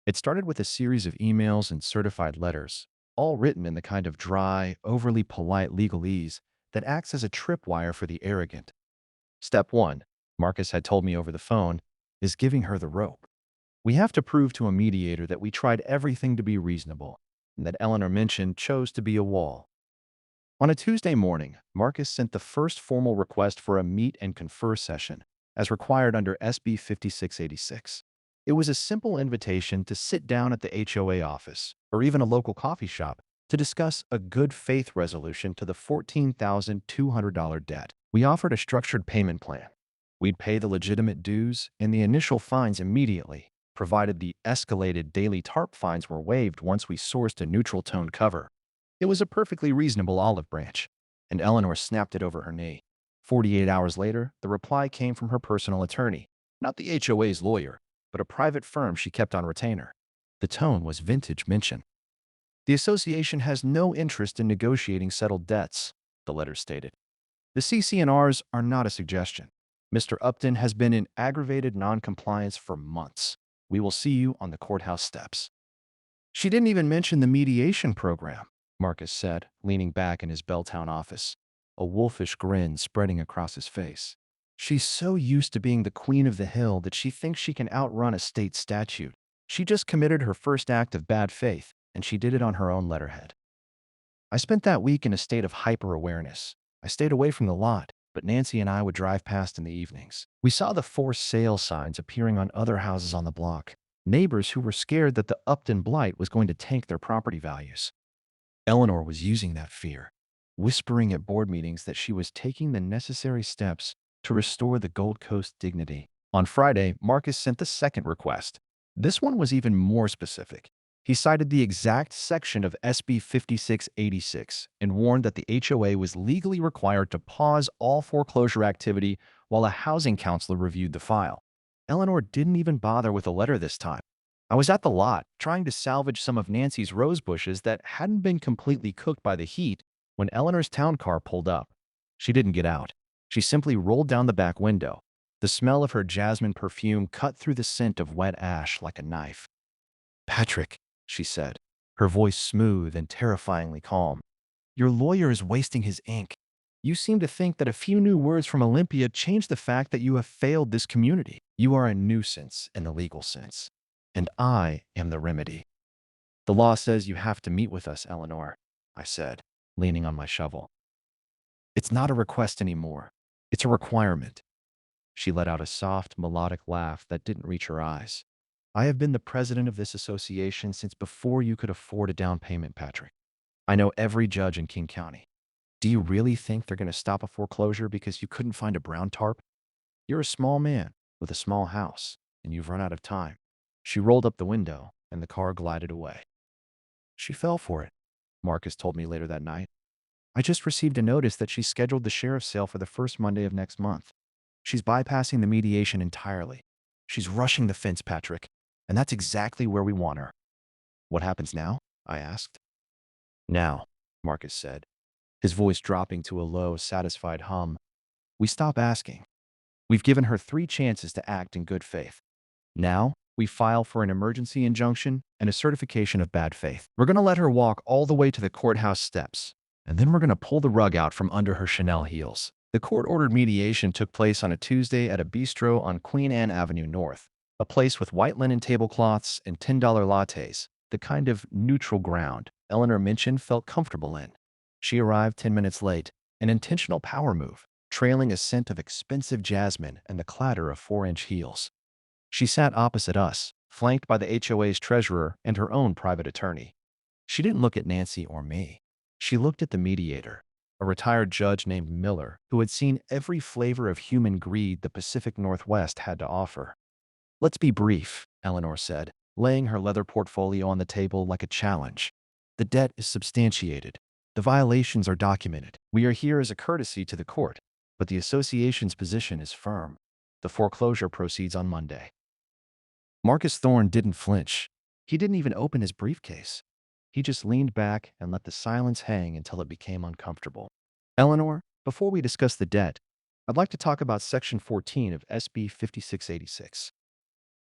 It started with a series of emails and certified letters, all written in the kind of dry, overly polite legalese that acts as a tripwire for the arrogant. Step 1, Marcus had told me over the phone, is giving her the rope. We have to prove to a mediator that we tried everything to be reasonable, and that Eleanor Minchin chose to be a wall. On a Tuesday morning, Marcus sent the first formal request for a meet and confer session, as required under SB 5686. It was a simple invitation to sit down at the HOA office, or even a local coffee shop, to discuss a good faith resolution to the $14,200 debt. We offered a structured payment plan. We'd pay the legitimate dues and the initial fines immediately, provided the escalated daily tarp fines were waived once we sourced a neutral tone cover. It was a perfectly reasonable olive branch, and Eleanor snapped it over her knee. 48 hours later, the reply came from her personal attorney, not the HOA's lawyer, but a private firm she kept on retainer. The tone was vintage Minchin. "The association has no interest in negotiating settled debts," the letter stated. "The CC&Rs are not a suggestion. Mr. Upton has been in aggravated noncompliance for months. We will see you on the courthouse steps." "She didn't even mention the mediation program," Marcus said, leaning back in his Belltown office, a wolfish grin spreading across his face. "She's so used to being the queen of the hill that she thinks she can outrun a state statute. She just committed her first act of bad faith, and she did it on her own letterhead." I spent that week in a state of hyper-awareness. I stayed away from the lot, but Nancy and I would drive past in the evenings. We saw the forced sale signs appearing on other houses on the block, neighbors who were scared that the Upton blight was going to tank their property values. Eleanor was using that fear, whispering at board meetings that she was taking the necessary steps to restore the Gold Coast dignity. On Friday, Marcus sent the second request. This one was even more specific. He cited the exact section of SB 5686 and warned that the HOA was legally required to pause all foreclosure activity while a housing counselor reviewed the file. Eleanor didn't even bother with a letter this time. I was at the lot, trying to salvage some of Nancy's rose bushes that hadn't been completely cooked by the heat when Eleanor's town car pulled up. She didn't get out. She simply rolled down the back window. The smell of her jasmine perfume cut through the scent of wet ash like a knife. "Patrick," she said, her voice smooth and terrifyingly calm, "your lawyer is wasting his ink. You seem to think that a few new words from Olympia change the fact that you have failed this community. You are a nuisance in the legal sense, and I am the remedy." "The law says you have to meet with us, Eleanor," I said, leaning on my shovel. "It's not a request anymore. It's a requirement." She let out a soft, melodic laugh that didn't reach her eyes. "I have been the president of this association since before you could afford a down payment, Patrick. I know every judge in King County. Do you really think they're going to stop a foreclosure because you couldn't find a brown tarp? You're a small man with a small house, and you've run out of time." She rolled up the window, and the car glided away. "She fell for it," Marcus told me later that night. I just received a notice that she's scheduled the sheriff's sale for the first Monday of next month. She's bypassing the mediation entirely. She's rushing the fence, Patrick, and that's exactly where we want her. What happens now? I asked. Now, Marcus said, his voice dropping to a low, satisfied hum. We stop asking. We've given her 3 chances to act in good faith. Now, we file for an emergency injunction and a certification of bad faith. We're going to let her walk all the way to the courthouse steps, and then we're going to pull the rug out from under her Chanel heels. The court-ordered mediation took place on a Tuesday at a bistro on Queen Anne Avenue North, a place with white linen tablecloths and $10 lattes, the kind of neutral ground Eleanor Minchin felt comfortable in. She arrived 10 minutes late, an intentional power move, trailing a scent of expensive jasmine and the clatter of 4-inch heels. She sat opposite us, flanked by the HOA's treasurer and her own private attorney. She didn't look at Nancy or me. She looked at the mediator, a retired judge named Miller, who had seen every flavor of human greed the Pacific Northwest had to offer. Let's be brief, Eleanor said, laying her leather portfolio on the table like a challenge. The debt is substantiated. The violations are documented. We are here as a courtesy to the court, but the association's position is firm. The foreclosure proceeds on Monday. Marcus Thorne didn't flinch. He didn't even open his briefcase. He just leaned back and let the silence hang until it became uncomfortable. Eleanor, before we discuss the debt, I'd like to talk about Section 14 of SB 5686.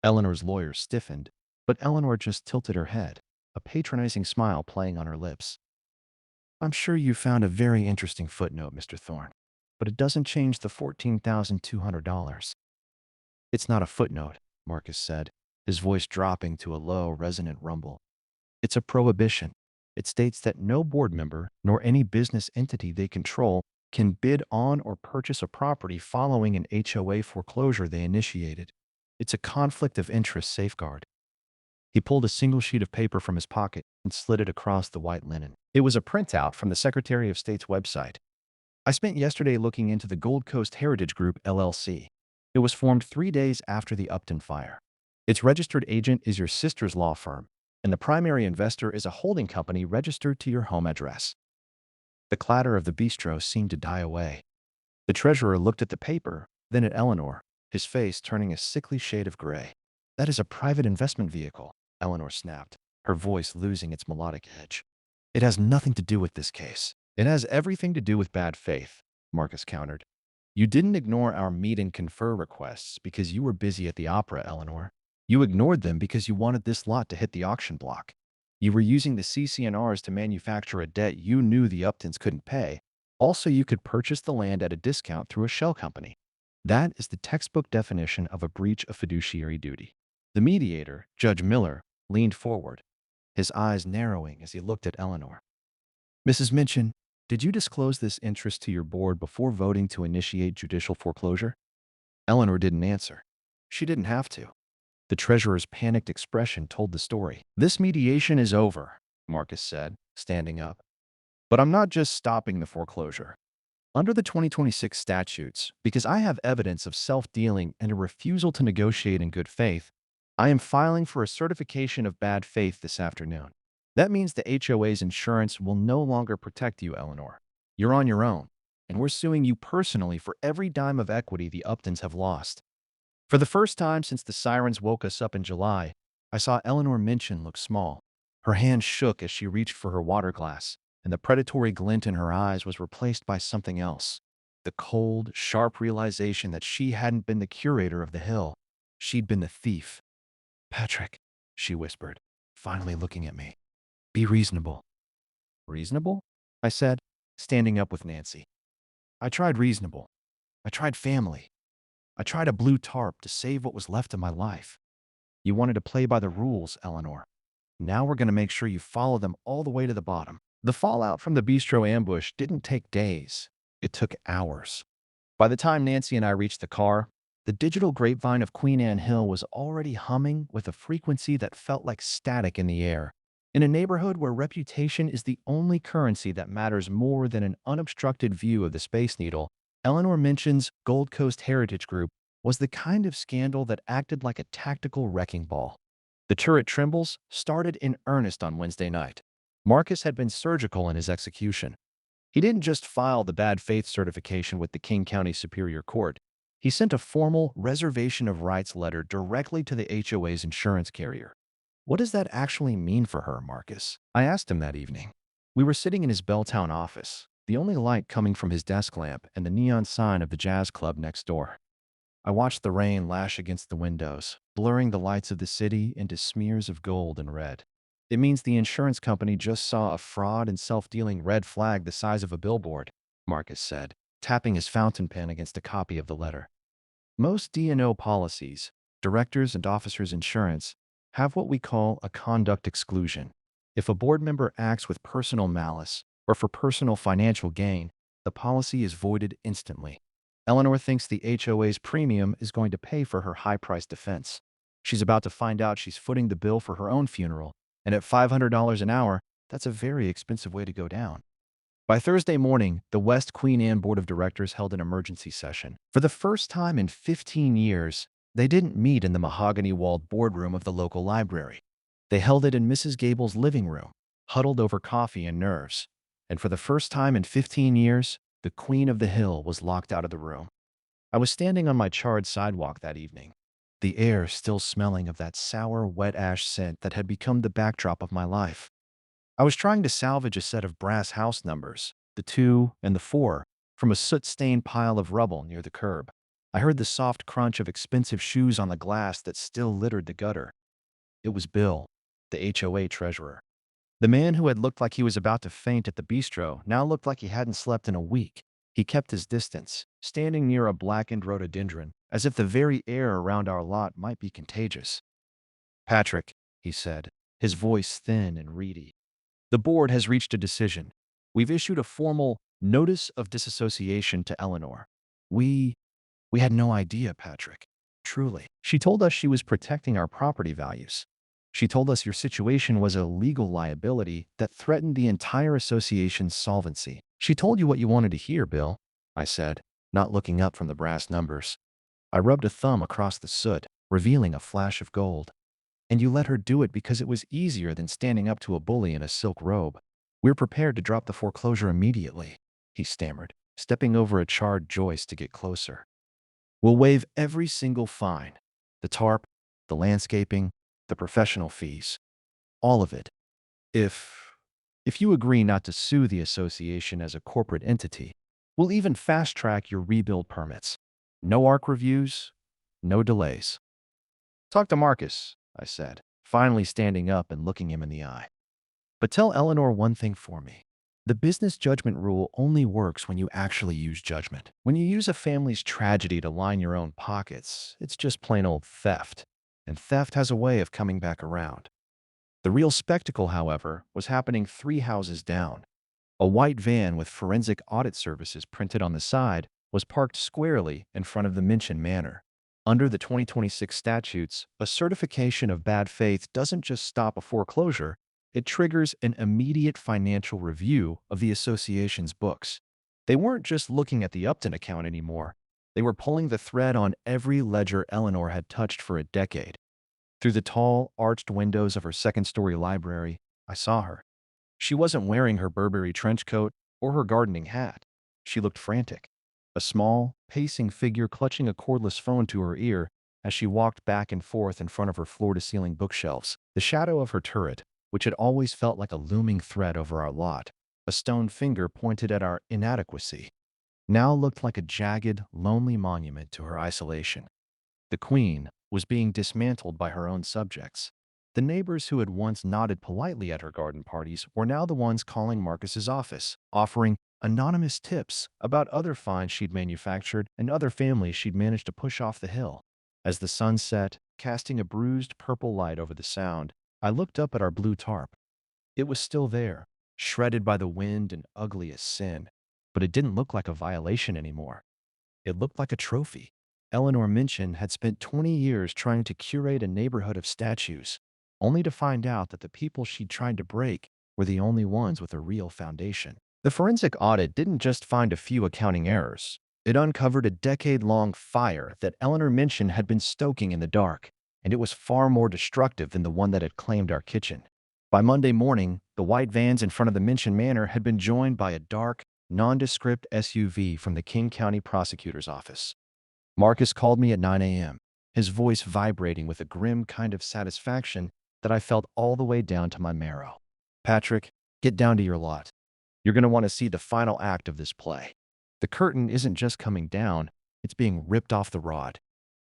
Eleanor's lawyer stiffened, but Eleanor just tilted her head, a patronizing smile playing on her lips. I'm sure you found a very interesting footnote, Mr. Thorne, but it doesn't change the $14,200. It's not a footnote, Marcus said, his voice dropping to a low, resonant rumble. It's a prohibition. It states that no board member, nor any business entity they control, can bid on or purchase a property following an HOA foreclosure they initiated. It's a conflict of interest safeguard. He pulled a single sheet of paper from his pocket and slid it across the white linen. It was a printout from the Secretary of State's website. I spent yesterday looking into the Gold Coast Heritage Group, LLC. It was formed 3 days after the Upton fire. Its registered agent is your sister's law firm, and the primary investor is a holding company registered to your home address. The clatter of the bistro seemed to die away. The treasurer looked at the paper, then at Eleanor, his face turning a sickly shade of gray. That is a private investment vehicle, Eleanor snapped, her voice losing its melodic edge. It has nothing to do with this case. It has everything to do with bad faith, Marcus countered. You didn't ignore our meet and confer requests because you were busy at the opera, Eleanor. You ignored them because you wanted this lot to hit the auction block. You were using the CC&Rs to manufacture a debt you knew the Uptons couldn't pay. Also, you could purchase the land at a discount through a shell company. That is the textbook definition of a breach of fiduciary duty. The mediator, Judge Miller, leaned forward, his eyes narrowing as he looked at Eleanor. Mrs. Minchin, did you disclose this interest to your board before voting to initiate judicial foreclosure? Eleanor didn't answer. She didn't have to. The treasurer's panicked expression told the story. This mediation is over, Marcus said, standing up. But I'm not just stopping the foreclosure. Under the 2026 statutes, because I have evidence of self-dealing and a refusal to negotiate in good faith, I am filing for a certification of bad faith this afternoon. That means the HOA's insurance will no longer protect you, Eleanor. You're on your own, and we're suing you personally for every dime of equity the Uptons have lost. For the first time since the sirens woke us up in July, I saw Eleanor Minchin look small. Her hand shook as she reached for her water glass, and the predatory glint in her eyes was replaced by something else. The cold, sharp realization that she hadn't been the curator of the hill. She'd been the thief. Patrick, she whispered, finally looking at me. Be reasonable. Reasonable? I said, standing up with Nancy. I tried reasonable. I tried family. I tried a blue tarp to save what was left of my life. You wanted to play by the rules, Eleanor. Now we're going to make sure you follow them all the way to the bottom. The fallout from the bistro ambush didn't take days. It took hours. By the time Nancy and I reached the car, the digital grapevine of Queen Anne Hill was already humming with a frequency that felt like static in the air. In a neighborhood where reputation is the only currency that matters more than an unobstructed view of the Space Needle, Eleanor Minchin's Gold Coast Heritage Group was the kind of scandal that acted like a tactical wrecking ball. The turret trembles started in earnest on Wednesday night. Marcus had been surgical in his execution. He didn't just file the bad faith certification with the King County Superior Court. He sent a formal reservation of rights letter directly to the HOA's insurance carrier. What does that actually mean for her, Marcus? I asked him that evening. We were sitting in his Belltown office, the only light coming from his desk lamp and the neon sign of the jazz club next door. I watched the rain lash against the windows, blurring the lights of the city into smears of gold and red. It means the insurance company just saw a fraud and self-dealing red flag the size of a billboard, Marcus said, tapping his fountain pen against a copy of the letter. Most D&O policies, directors and officers insurance, have what we call a conduct exclusion. If a board member acts with personal malice or for personal financial gain, the policy is voided instantly. Eleanor thinks the HOA's premium is going to pay for her high-priced defense. She's about to find out she's footing the bill for her own funeral, and at $500 an hour, that's a very expensive way to go down. By Thursday morning, the West Queen Anne Board of Directors held an emergency session. For the first time in 15 years, they didn't meet in the mahogany-walled boardroom of the local library. They held it in Mrs. Gable's living room, huddled over coffee and nerves. And for the first time in 15 years, the Queen of the Hill was locked out of the room. I was standing on my charred sidewalk that evening, the air still smelling of that sour, wet ash scent that had become the backdrop of my life. I was trying to salvage a set of brass house numbers, the 2 and the 4, from a soot-stained pile of rubble near the curb. I heard the soft crunch of expensive shoes on the glass that still littered the gutter. It was Bill, the HOA treasurer. The man who had looked like he was about to faint at the bistro now looked like he hadn't slept in a week. He kept his distance, standing near a blackened rhododendron, as if the very air around our lot might be contagious. "Patrick," he said, his voice thin and reedy. "The board has reached a decision. We've issued a formal notice of disassociation to Eleanor. We had no idea, Patrick. Truly. She told us she was protecting our property values. She told us your situation was a legal liability that threatened the entire association's solvency. She told you what you wanted to hear, Bill," I said, not looking up from the brass numbers. I rubbed a thumb across the soot, revealing a flash of gold. "And you let her do it because it was easier than standing up to a bully in a silk robe. We're prepared to drop the foreclosure immediately," he stammered, stepping over a charred joist to get closer. "We'll waive every single fine. The tarp, the landscaping, the professional fees. All of it. If you agree not to sue the association as a corporate entity, we'll even fast-track your rebuild permits. No ARC reviews, no delays." "Talk to Marcus," I said, finally standing up and looking him in the eye. "But tell Eleanor one thing for me. The business judgment rule only works when you actually use judgment. When you use a family's tragedy to line your own pockets, it's just plain old theft. And theft has a way of coming back around." The real spectacle, however, was happening 3 houses down. A white van with forensic audit services printed on the side was parked squarely in front of the Minchin Manor. Under the 2026 statutes, a certification of bad faith doesn't just stop a foreclosure, it triggers an immediate financial review of the association's books. They weren't just looking at the Upton account anymore. They were pulling the thread on every ledger Eleanor had touched for a decade. Through the tall, arched windows of her second-story library, I saw her. She wasn't wearing her Burberry trench coat or her gardening hat. She looked frantic, a small, pacing figure clutching a cordless phone to her ear as she walked back and forth in front of her floor-to-ceiling bookshelves. The shadow of her turret, which had always felt like a looming threat over our lot, a stone finger pointed at our inadequacy, now looked like a jagged, lonely monument to her isolation. The Queen was being dismantled by her own subjects. The neighbors who had once nodded politely at her garden parties were now the ones calling Marcus's office, offering anonymous tips about other finds she'd manufactured and other families she'd managed to push off the hill. As the sun set, casting a bruised purple light over the sound, I looked up at our blue tarp. It was still there, shredded by the wind and ugly as sin, but it didn't look like a violation anymore. It looked like a trophy. Eleanor Minchin had spent 20 years trying to curate a neighborhood of statues, only to find out that the people she'd tried to break were the only ones with a real foundation. The forensic audit didn't just find a few accounting errors. It uncovered a decade-long fire that Eleanor Minchin had been stoking in the dark, and it was far more destructive than the one that had claimed our kitchen. By Monday morning, the white vans in front of the Minchin Manor had been joined by a dark, nondescript SUV from the King County Prosecutor's Office. Marcus called me at 9 a.m., his voice vibrating with a grim kind of satisfaction that I felt all the way down to my marrow. "Patrick, get down to your lot. You're going to want to see the final act of this play. The curtain isn't just coming down, it's being ripped off the rod."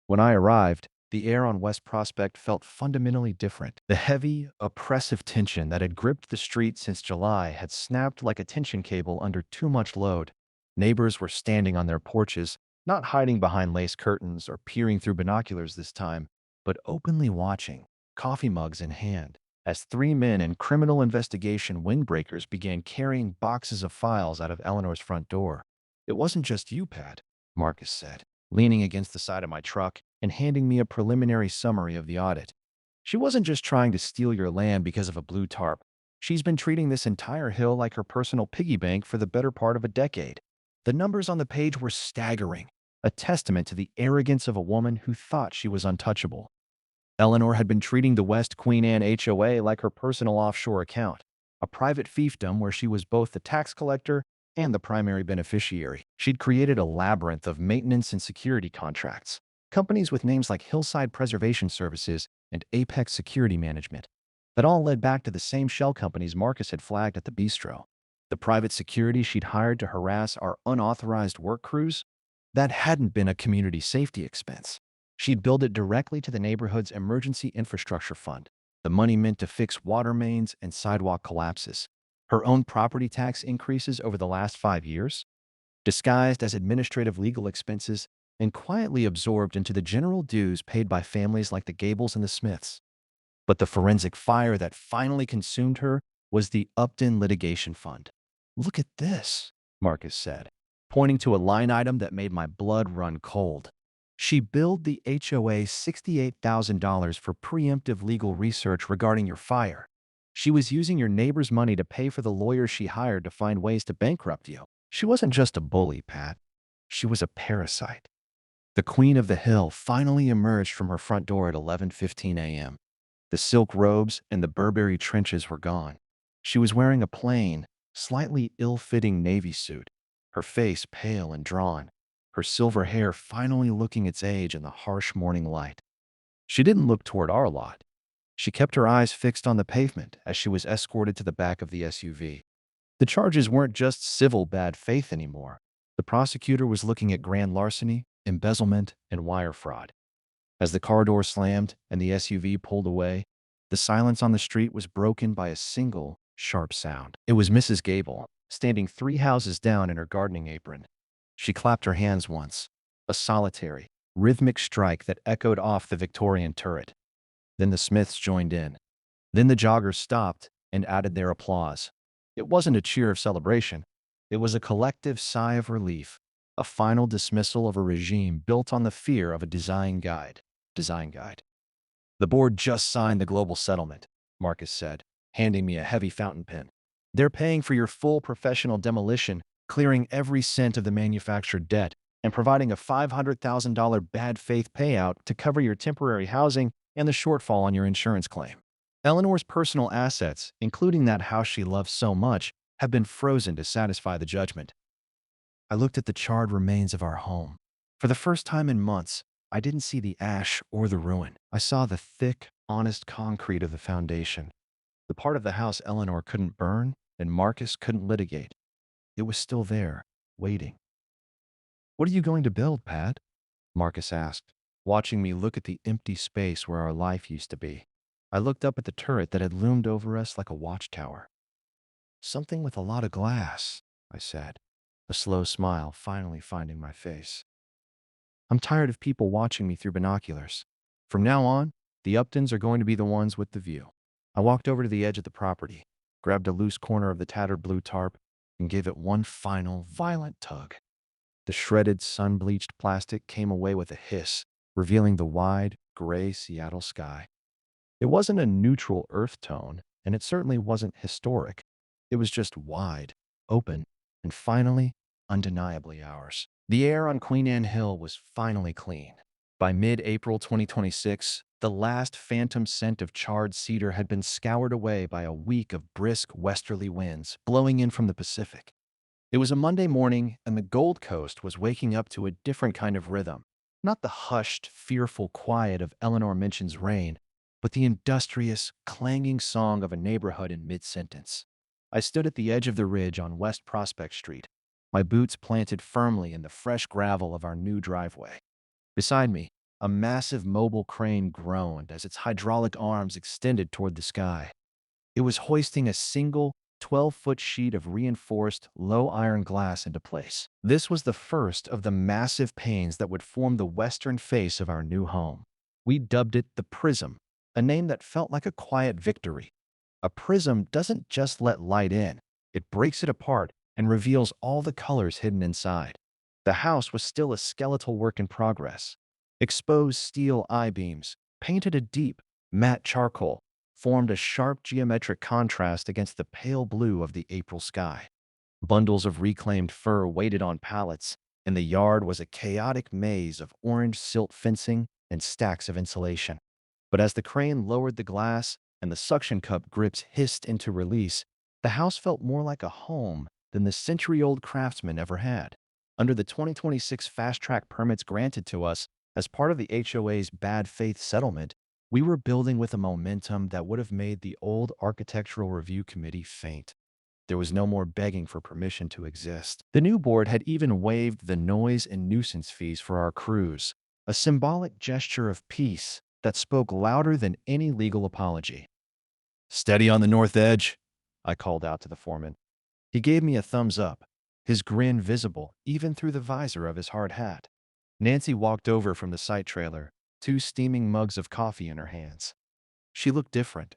When I arrived, the air on West Prospect felt fundamentally different. The heavy, oppressive tension that had gripped the street since July had snapped like a tension cable under too much load. Neighbors were standing on their porches, not hiding behind lace curtains or peering through binoculars this time, but openly watching, coffee mugs in hand, as three men in criminal investigation windbreakers began carrying boxes of files out of Eleanor's front door. "It wasn't just you, Pat," Marcus said, leaning against the side of my truck and handing me a preliminary summary of the audit. "She wasn't just trying to steal your land because of a blue tarp. She's been treating this entire hill like her personal piggy bank for the better part of a decade." The numbers on the page were staggering, a testament to the arrogance of a woman who thought she was untouchable. Eleanor had been treating the West Queen Anne HOA like her personal offshore account, a private fiefdom where she was both the tax collector and the primary beneficiary. She'd created a labyrinth of maintenance and security contracts, companies with names like Hillside Preservation Services and Apex Security Management, that all led back to the same shell companies Marcus had flagged at the bistro. The private security she'd hired to harass our unauthorized work crews, that hadn't been a community safety expense. She'd billed it directly to the neighborhood's emergency infrastructure fund, the money meant to fix water mains and sidewalk collapses. Her own property tax increases over the last 5 years, disguised as administrative legal expenses and quietly absorbed into the general dues paid by families like the Gables and the Smiths. But the forensic fire that finally consumed her was the Upton litigation fund. "Look at this," Marcus said, pointing to a line item that made my blood run cold. She billed the HOA $68,000 for preemptive legal research regarding your fire. She was using your neighbor's money to pay for the lawyers she hired to find ways to bankrupt you. She wasn't just a bully, Pat. She was a parasite. The queen of the hill finally emerged from her front door at 11:15 a.m. The silk robes and the Burberry trenches were gone. She was wearing a plain, slightly ill-fitting navy suit, her face pale and drawn, her silver hair finally looking its age in the harsh morning light. She didn't look toward our lot. She kept her eyes fixed on the pavement as she was escorted to the back of the SUV. The charges weren't just civil bad faith anymore. The prosecutor was looking at grand larceny, embezzlement, and wire fraud. As the car door slammed and the SUV pulled away, the silence on the street was broken by a single, sharp sound. It was Mrs. Gable, standing 3 houses down in her gardening apron. She clapped her hands once, a solitary, rhythmic strike that echoed off the Victorian turret. Then the Smiths joined in. Then the joggers stopped and added their applause. It wasn't a cheer of celebration. It was a collective sigh of relief, a final dismissal of a regime built on the fear of a design guide. "The board just signed the global settlement," Marcus said, handing me a heavy fountain pen. "They're paying for your full professional demolition, clearing every cent of the manufactured debt, and providing a $500,000 bad faith payout to cover your temporary housing and the shortfall on your insurance claim. Eleanor's personal assets, including that house she loves so much, have been frozen to satisfy the judgment." I looked at the charred remains of our home. For the first time in months, I didn't see the ash or the ruin. I saw the thick, honest concrete of the foundation. The part of the house Eleanor couldn't burn and Marcus couldn't litigate. It was still there, waiting. "What are you going to build, Pat?" Marcus asked, watching me look at the empty space where our life used to be. I looked up at the turret that had loomed over us like a watchtower. "Something with a lot of glass," I said, a slow smile finally finding my face. "I'm tired of people watching me through binoculars. From now on, the Uptons are going to be the ones with the view." I walked over to the edge of the property, grabbed a loose corner of the tattered blue tarp, and gave it one final, violent tug. The shredded, sun-bleached plastic came away with a hiss, revealing the wide, gray Seattle sky. It wasn't a neutral earth tone, and it certainly wasn't historic. It was just wide, open, and finally, undeniably ours. The air on Queen Anne Hill was finally clean. By mid-April 2026, the last phantom scent of charred cedar had been scoured away by a week of brisk westerly winds blowing in from the Pacific. It was a Monday morning, and the Gold Coast was waking up to a different kind of rhythm. Not the hushed, fearful quiet of Eleanor Minchin's reign, but the industrious, clanging song of a neighborhood in mid-sentence. I stood at the edge of the ridge on West Prospect Street, my boots planted firmly in the fresh gravel of our new driveway. Beside me, a massive mobile crane groaned as its hydraulic arms extended toward the sky. It was hoisting a single 12-foot sheet of reinforced low iron glass into place. This was the first of the massive panes that would form the western face of our new home. We dubbed it the Prism, a name that felt like a quiet victory. A prism doesn't just let light in, it breaks it apart and reveals all the colors hidden inside. The house was still a skeletal work in progress. Exposed steel I-beams, painted a deep, matte charcoal, formed a sharp geometric contrast against the pale blue of the April sky. Bundles of reclaimed fur waited on pallets, and the yard was a chaotic maze of orange silt fencing and stacks of insulation. But as the crane lowered the glass and the suction cup grips hissed into release, the house felt more like a home than the century-old Craftsman ever had. Under the 2026 fast-track permits granted to us as part of the HOA's bad faith settlement, we were building with a momentum that would have made the old Architectural Review Committee faint. There was no more begging for permission to exist. The new board had even waived the noise and nuisance fees for our crews, a symbolic gesture of peace that spoke louder than any legal apology. "Steady on the north edge," I called out to the foreman. He gave me a thumbs up, his grin visible even through the visor of his hard hat. Nancy walked over from the site trailer, two steaming mugs of coffee in her hands. She looked different,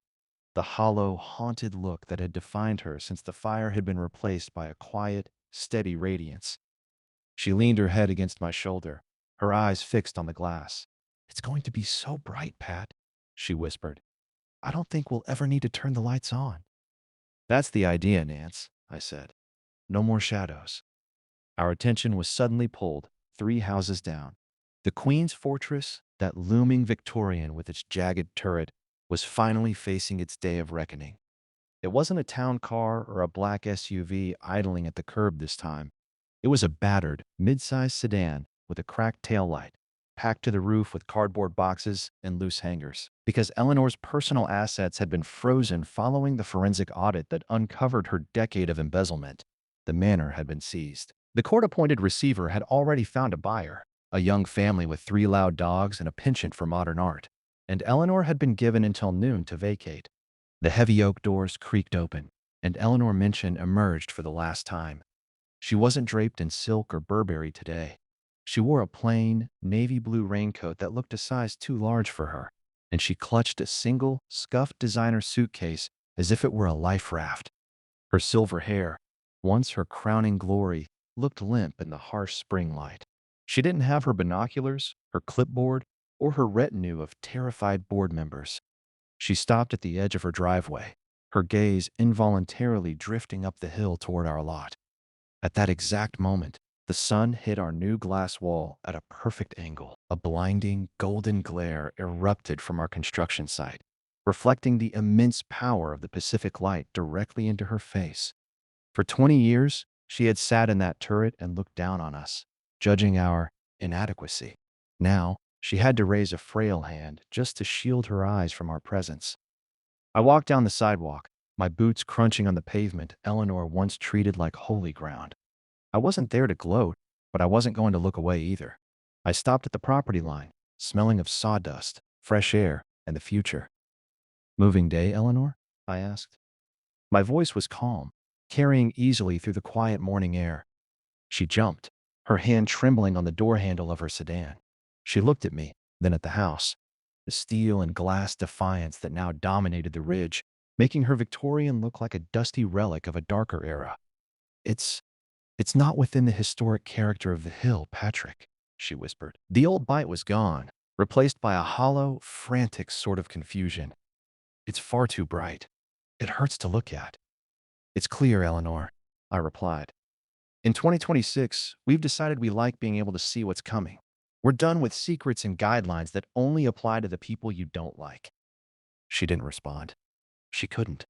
the hollow, haunted look that had defined her since the fire had been replaced by a quiet, steady radiance. She leaned her head against my shoulder, her eyes fixed on the glass. "It's going to be so bright, Pat," she whispered. "I don't think we'll ever need to turn the lights on." "That's the idea, Nance," I said. "No more shadows." Our attention was suddenly pulled 3 houses down. The Queen's Fortress, that looming Victorian with its jagged turret, was finally facing its day of reckoning. It wasn't a town car or a black SUV idling at the curb this time. It was a battered, mid-sized sedan with a cracked taillight, packed to the roof with cardboard boxes and loose hangers. Because Eleanor's personal assets had been frozen following the forensic audit that uncovered her decade of embezzlement, the manor had been seized. The court-appointed receiver had already found a buyer, a young family with 3 loud dogs and a penchant for modern art, and Eleanor had been given until noon to vacate. The heavy oak doors creaked open, and Eleanor Minchin emerged for the last time. She wasn't draped in silk or Burberry today. She wore a plain, navy blue raincoat that looked a size too large for her, and she clutched a single, scuffed designer suitcase as if it were a life raft. Her silver hair, once her crowning glory, looked limp in the harsh spring light. She didn't have her binoculars, her clipboard, or her retinue of terrified board members. She stopped at the edge of her driveway, her gaze involuntarily drifting up the hill toward our lot. At that exact moment, the sun hit our new glass wall at a perfect angle. A blinding, golden glare erupted from our construction site, reflecting the immense power of the Pacific light directly into her face. For 20 years, she had sat in that turret and looked down on us, judging our inadequacy. Now, she had to raise a frail hand just to shield her eyes from our presence. I walked down the sidewalk, my boots crunching on the pavement Eleanor once treated like holy ground. I wasn't there to gloat, but I wasn't going to look away either. I stopped at the property line, smelling of sawdust, fresh air, and the future. "Moving day, Eleanor?" I asked. My voice was calm, carrying easily through the quiet morning air. She jumped, her hand trembling on the door handle of her sedan. She looked at me, then at the house, the steel and glass defiance that now dominated the ridge, making her Victorian look like a dusty relic of a darker era. It's not within the historic character of the hill, Patrick," she whispered. The old bite was gone, replaced by a hollow, frantic sort of confusion. "It's far too bright. It hurts to look at." "It's clear, Eleanor," I replied. "In 2026, we've decided we like being able to see what's coming. We're done with secrets and guidelines that only apply to the people you don't like." She didn't respond. She couldn't.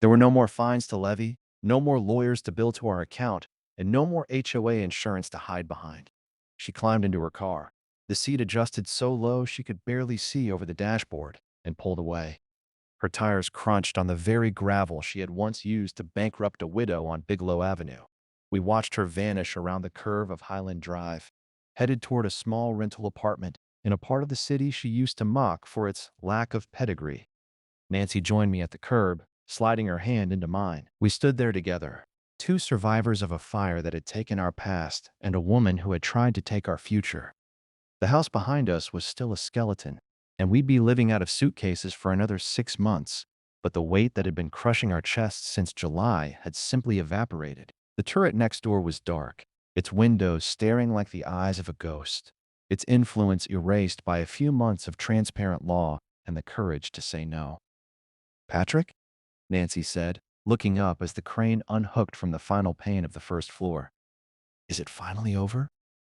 There were no more fines to levy, no more lawyers to bill to our account, and no more HOA insurance to hide behind. She climbed into her car. The seat adjusted so low she could barely see over the dashboard and pulled away. Her tires crunched on the very gravel she had once used to bankrupt a widow on Bigelow Avenue. We watched her vanish around the curve of Highland Drive, headed toward a small rental apartment in a part of the city she used to mock for its lack of pedigree. Nancy joined me at the curb, sliding her hand into mine. We stood there together, two survivors of a fire that had taken our past and a woman who had tried to take our future. The house behind us was still a skeleton, and we'd be living out of suitcases for another 6 months, but the weight that had been crushing our chests since July had simply evaporated. The turret next door was dark, its windows staring like the eyes of a ghost, its influence erased by a few months of transparent law and the courage to say no. "Patrick?" Nancy said, looking up as the crane unhooked from the final pane of the first floor. "Is it finally over?"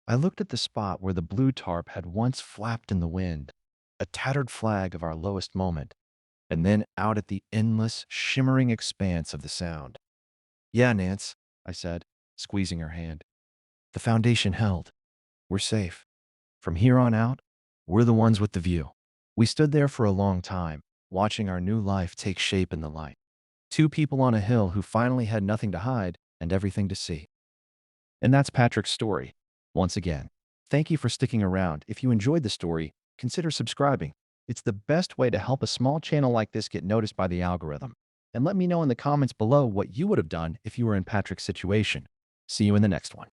I looked at the spot where the blue tarp had once flapped in the wind, a tattered flag of our lowest moment, and then out at the endless, shimmering expanse of the Sound. "Yeah, Nance," I said, squeezing her hand. "The foundation held. We're safe. From here on out, we're the ones with the view." We stood there for a long time, watching our new life take shape in the light. Two people on a hill who finally had nothing to hide and everything to see. And that's Patrick's story. Once again, thank you for sticking around. If you enjoyed the story, consider subscribing. It's the best way to help a small channel like this get noticed by the algorithm. And let me know in the comments below what you would have done if you were in Patrick's situation. See you in the next one.